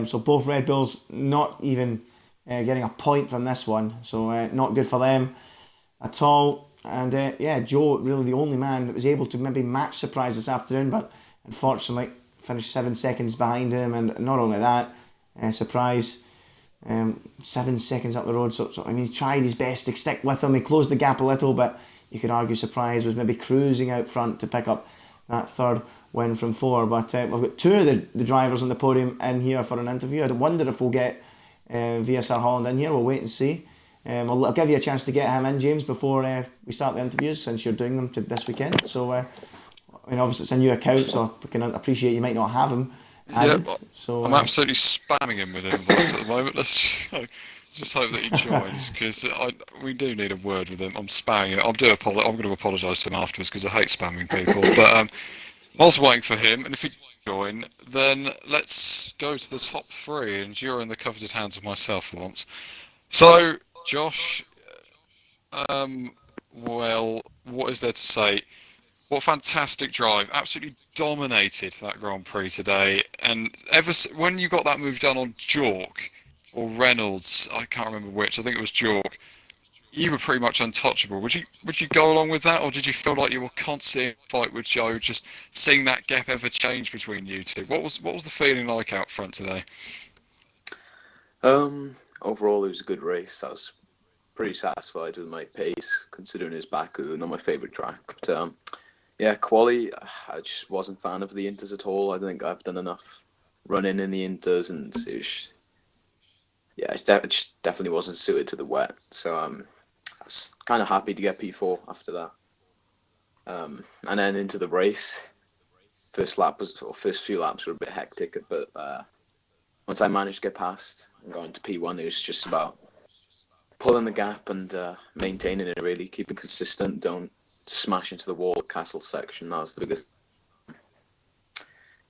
So both Red Bulls not even getting a point from this one. So not good for them at all. And yeah, Joe, really the only man that was able to maybe match surprise this afternoon, but unfortunately finished 7 seconds behind him. And not only that, surprise, 7 seconds up the road. So I mean, he tried his best to stick with him. He closed the gap a little, but you could argue surprise was maybe cruising out front to pick up that 3rd win from 4. But we've got 2 of the drivers on the podium in here for an interview. I wonder if we'll get VSR Holland in here. We'll wait and see. I'll give you a chance to get him in, James, before we start the interviews, since you're doing them this weekend. So I mean, obviously it's a new account, so we can appreciate you might not have him added. Yeah, so I'm absolutely spamming him with invites at the moment. Let's just hope that he joins, because we do need a word with him. I'm spamming it. I'm going to apologise to him afterwards, because I hate spamming people. But whilst waiting for him, and if he join, then let's go to the top 3, and you're in the coveted hands of myself for once. So, Josh, well, what is there to say? What a fantastic drive. Absolutely dominated that Grand Prix today. And when you got that move done on Jork, or Reynolds, I can't remember which, I think it was Jork, you were pretty much untouchable. Would you go along with that, or did you feel like you were constantly in a fight with Joe, just seeing that gap ever change between you two? What was the feeling like out front today? Overall, it was a good race. I was pretty satisfied with my pace, considering it's Baku, not my favourite track. But Yeah, quali. I just wasn't fan of the Inters at all. I don't think I've done enough running in the Inters, and it just definitely wasn't suited to the wet. So I was kind of happy to get P4 after that. And then into the race, first few laps were a bit hectic, but once I managed to get past and got into P1, it was just about pulling the gap and maintaining it, really keeping consistent. Don't smash into the wall castle section. That was the biggest.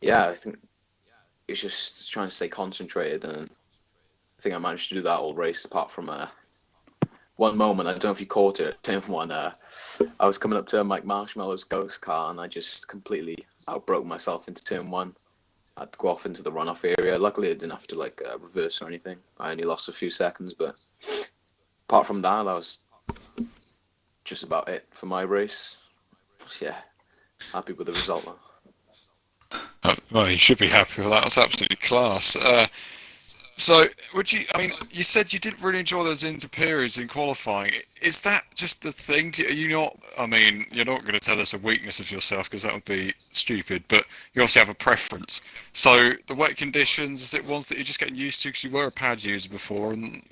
Yeah, I think it's just trying to stay concentrated, and I think I managed to do that all race apart from one moment. I don't know if you caught it, turn one. I was coming up to Mike Marshmallow's ghost car, and I just completely outbroke myself into turn one. I had to go off into the runoff area. Luckily, I didn't have to reverse or anything. I only lost a few seconds, but apart from that, that was just about it for my race. Yeah, happy with the result though. Well, you should be happy with that. That's absolutely class. So, would you? I mean, you said you didn't really enjoy those interperiods in qualifying. Is that just the thing? Are you not? I mean, you're not going to tell us a weakness of yourself because that would be stupid. But you obviously have a preference. So, the wet conditions, is it ones that you're just getting used to because you were a pad user before? And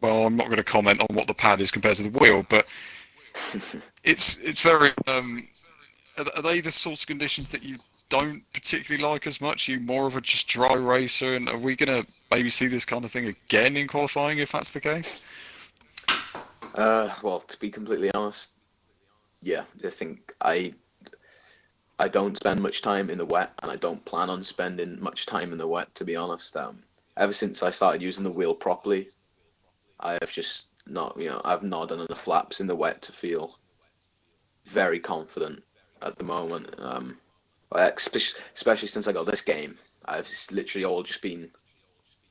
well, I'm not going to comment on what the pad is compared to the wheel, but it's very. Are they the sorts of conditions that you don't particularly like as much? Are you more of a just dry racer, and are we going to maybe see this kind of thing again in qualifying if that's the case? Well, to be completely honest, yeah, I think I don't spend much time in the wet, and I don't plan on spending much time in the wet. To be honest, ever since I started using the wheel properly, I have just not, I've not done enough laps in the wet to feel very confident at the moment. Especially since I got this game, I've just literally all just been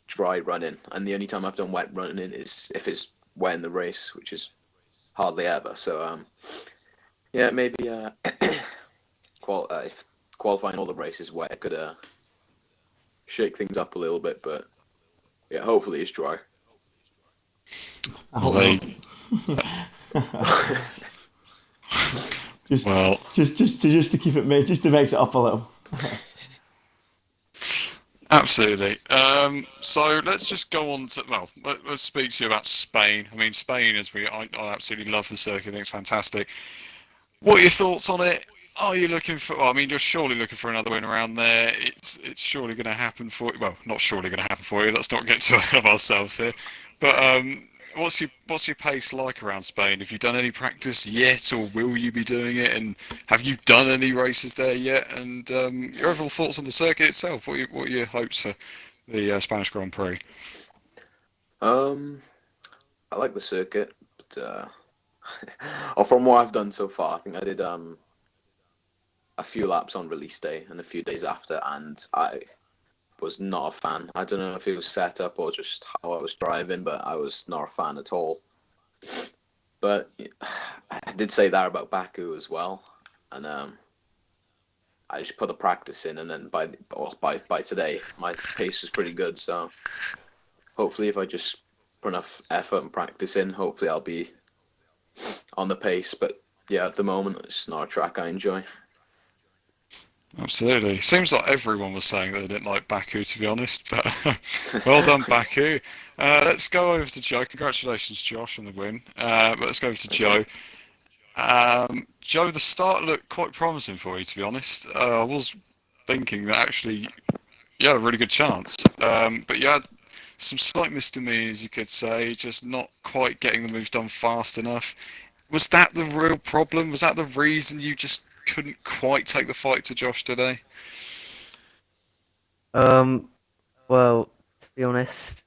dry running, and the only time I've done wet running is if it's wet in the race, which is hardly ever. So yeah, maybe if qualifying all the races wet, I could shake things up a little bit, but yeah, hopefully it's dry. Well, they Just, well, just to keep it made, just to mix it up a little. absolutely. So let's just go on to let's speak to you about Spain. I mean, Spain, I absolutely love the circuit. I think it's fantastic. What are your thoughts on it? Are you looking for? Well, I mean, you're surely looking for another win around there. It's surely going to happen for you. Well, not surely going to happen for you. Let's not get too ahead of ourselves here. But what's your pace like around Spain? Have you done any practice yet, or will you be doing it? And have you done any races there yet? And your overall thoughts on the circuit itself? What are your hopes for the Spanish Grand Prix? I like the circuit, but or from what I've done so far, I think I did a few laps on release day and a few days after, and I was not a fan. I don't know if it was set up or just how I was driving, but I was not a fan at all. But I did say that about Baku as well, and I just put the practice in, and then by today, my pace was pretty good. So hopefully, if I just put enough effort and practice in, hopefully I'll be on the pace. But yeah, at the moment, it's not a track I enjoy. Absolutely. Seems like everyone was saying that they didn't like Baku, to be honest. But well done, Baku. Let's go over to Joe. Congratulations, Josh, on the win. But let's go over to Joe. Joe, the start looked quite promising for you, to be honest. I was thinking that actually you had a really good chance. But you had some slight misdemeanors, you could say, just not quite getting the moves done fast enough. Was that the real problem? Was that the reason you just couldn't quite take the fight to Josh today? Well, to be honest,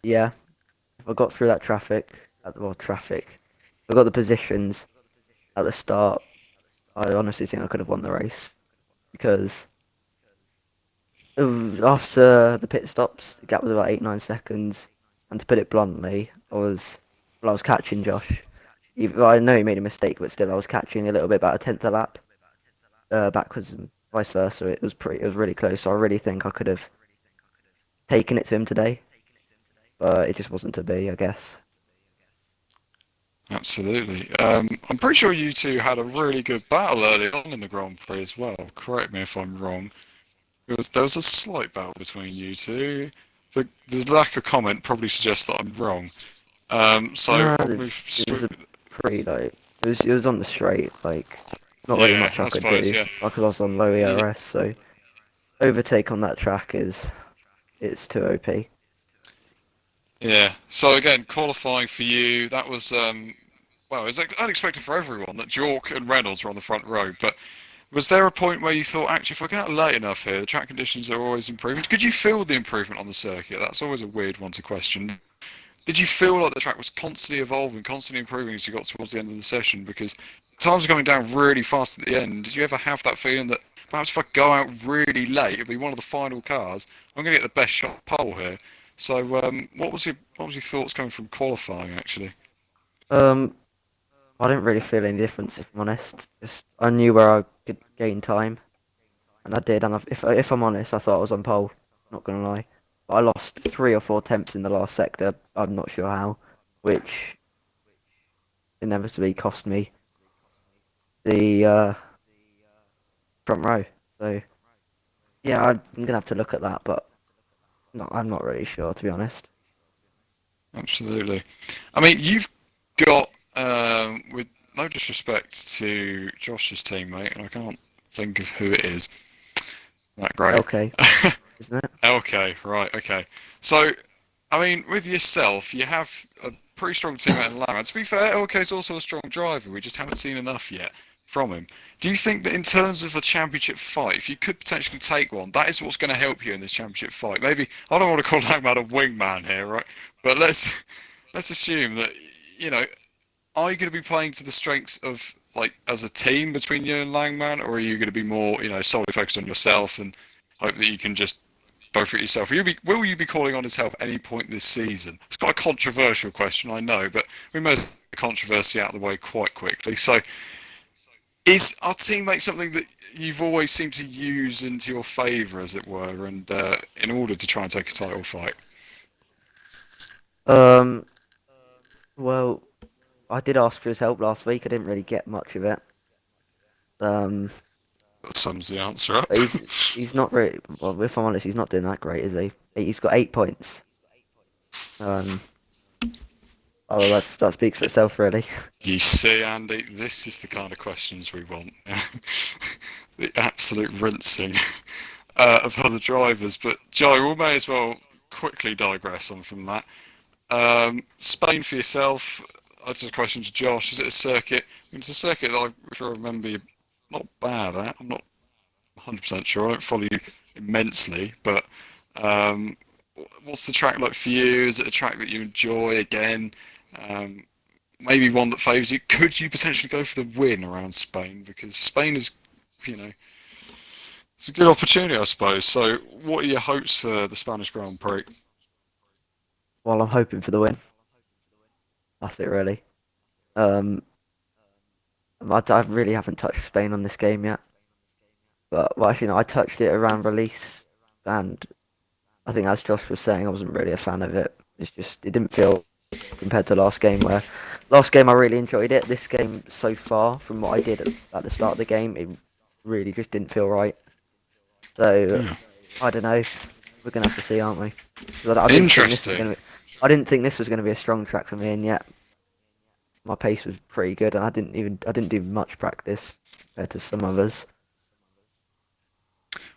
yeah, if I got through that traffic, if I got the positions at the start, I honestly think I could have won the race because after the pit stops, the gap was about 8-9 seconds, and to put it bluntly, I was catching Josh. I know he made a mistake, but still, I was catching a little bit about a tenth a lap, backwards and vice versa. It was really close. So I really think I could have taken it to him today, but it just wasn't to be, I guess. Absolutely. I'm pretty sure you two had a really good battle early on in the Grand Prix as well. Correct me if I'm wrong. There was a slight battle between you two. The lack of comment probably suggests that I'm wrong. So No, I'll move it was straight. a pretty like it was on the straight. Like not really Yeah, much I I could suppose. do. Yeah. Like 'cause I was on low Yeah. ERS, so overtake on that track is it's too OP. Yeah. So again, qualifying for you, that was well, it was like unexpected for everyone that Jork and Reynolds were on the front row. But was there a point where you thought, actually, if I get out late enough here, the track conditions are always improving? Could you feel the improvement on the circuit? That's always a weird one to question. Did you feel like the track was constantly evolving, constantly improving as you got towards the end of the session? Because times are coming down really fast at the end. Did you ever have that feeling that perhaps if I go out really late, it'll be one of the final cars, I'm going to get the best shot pole here? So, what was your thoughts coming from qualifying actually? Um, I didn't really feel any difference if I'm honest. Just I knew where I could gain time, and I did. And if I'm honest, I thought I was on pole. Not gonna lie, but I lost 3 or 4 tenths in the last sector. I'm not sure how, which inevitably cost me the front row. So yeah, I'm gonna have to look at that, but no, I'm not really sure to be honest. Absolutely. I mean, you've got, with no disrespect to Josh's teammate, and I can't think of who it is. That great. Okay, isn't it? Okay, right, okay. So, I mean, with yourself, you have a pretty strong teammate in Lara. To be fair, LK's also a strong driver. We just haven't seen enough yet from him. Do you think that in terms of a championship fight, if you could potentially take one, that is what's going to help you in this championship fight? Maybe I don't want to call Langman a wingman here, right? But let's assume that you know, are you going to be playing to the strengths of like as a team between you and Langman, or are you going to be more solely focused on yourself and hope that you can just go for it yourself? Will you be calling on his help at any point this season? It's quite a controversial question, I know, but we must get the controversy out of the way quite quickly. So, is our teammate something that you've always seemed to use into your favour, as it were, and in order to try and take a title fight? Um, well, I did ask for his help last week. I didn't really get much of it. Um, That sums the answer up. but he's not really. Well, if I'm honest, he's not doing that great, is he? He's got 8 points. Um, oh, that speaks for itself, really. You see, Andy, this is the kind of questions we want. The absolute rinsing of other drivers. But Joe, we may as well quickly digress on from that. Spain for yourself. I just a question to Josh. Is it a circuit? I mean, it's a circuit that if I remember, you're not bad at. I'm not 100% sure. I don't follow you immensely, but um, what's the track like for you? Is it a track that you enjoy again? Um, Maybe one that favours you. Could you potentially go for the win around Spain? Because Spain is, you know, it's a good opportunity, I suppose. So, what are your hopes for the Spanish Grand Prix? Well, I'm hoping for the win. That's it, really. Um, I really haven't touched Spain on this game yet. But well, actually, no, I touched it around release, and I think as Josh was saying, I wasn't really a fan of it. It's just it didn't feel compared to last game where last game I really enjoyed it. This game so far, from what I did at the start of the game, it really just didn't feel right. So Yeah. I don't know. We're gonna have to see, aren't we? 'Cause Interesting. I didn't think this was gonna be a strong track for me, and yet my pace was pretty good, and I didn't do much practice compared to some others.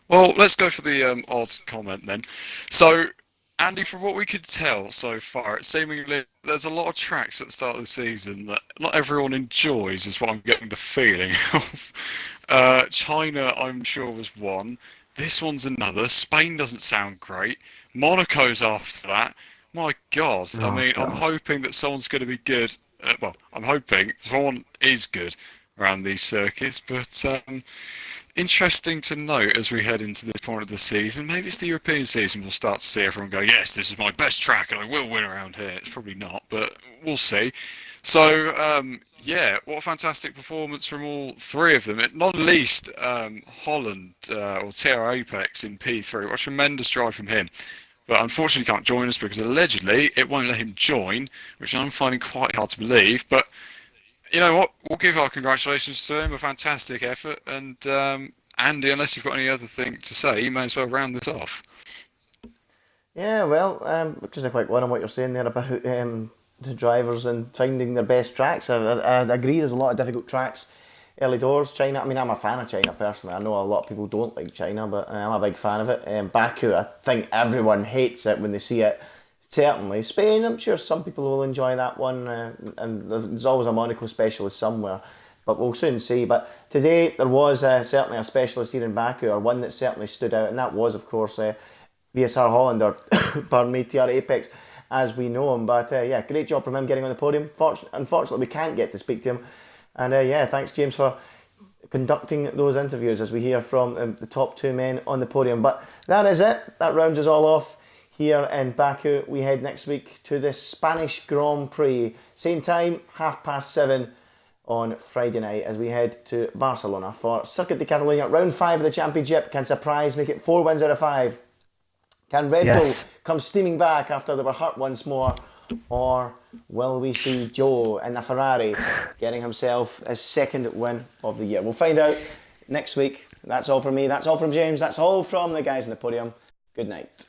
Well, let's go for the odd comment then. So, Andy, from what we could tell so far, it seemingly there's a lot of tracks at the start of the season that not everyone enjoys, is what I'm getting the feeling of. China, I'm sure, was one. This one's another. Spain doesn't sound great. Monaco's after that. My God, I Oh mean, I'm god. hoping that someone's going to be good. Well, I'm hoping someone is good around these circuits, but interesting to note as we head into this point of the season. Maybe it's the European season. We'll start to see everyone go, yes, this is my best track and I will win around here. It's probably not, but we'll see. So, yeah, what a fantastic performance from all three of them. Not least Holland, or TR Apex in P3. What a tremendous drive from him. but unfortunately can't join us because allegedly it won't let him join, which I'm finding quite hard to believe. But you know what? We'll give our congratulations to him. A fantastic effort. And Andy, unless you've got any other thing to say, you may as well round this off. Yeah, well, just a quick one on what you're saying there about the drivers and finding their best tracks. I agree, there's a lot of difficult tracks early doors. China, I mean, I'm a fan of China personally. I know a lot of people don't like China, but I'm a big fan of it. Baku, I think everyone hates it when they see it. Certainly. Spain, I'm sure some people will enjoy that one, and there's always a Monaco specialist somewhere, but we'll soon see. But today there was certainly a specialist here in Baku, or one that certainly stood out, and that was, of course, VSR Holland, or pardon me, TR Apex, as we know him. But yeah, great job from him getting on the podium. Unfortunately, we can't get to speak to him. And yeah, thanks, James, for conducting those interviews as we hear from the top two men on the podium. But that is it. That rounds us all off here in Baku. We head next week to the Spanish Grand Prix. Same time, 7:30 on Friday night, as we head to Barcelona for Circuit de Catalunya. Round 5 of the championship. Can Surprise make it 4 wins out of 5? Can Red Bull come steaming back after they were hurt once more? Or will we see Joe in the Ferrari getting himself his second win of the year? We'll find out next week. That's all from me. That's all from James. That's all from the guys on the podium. Good night.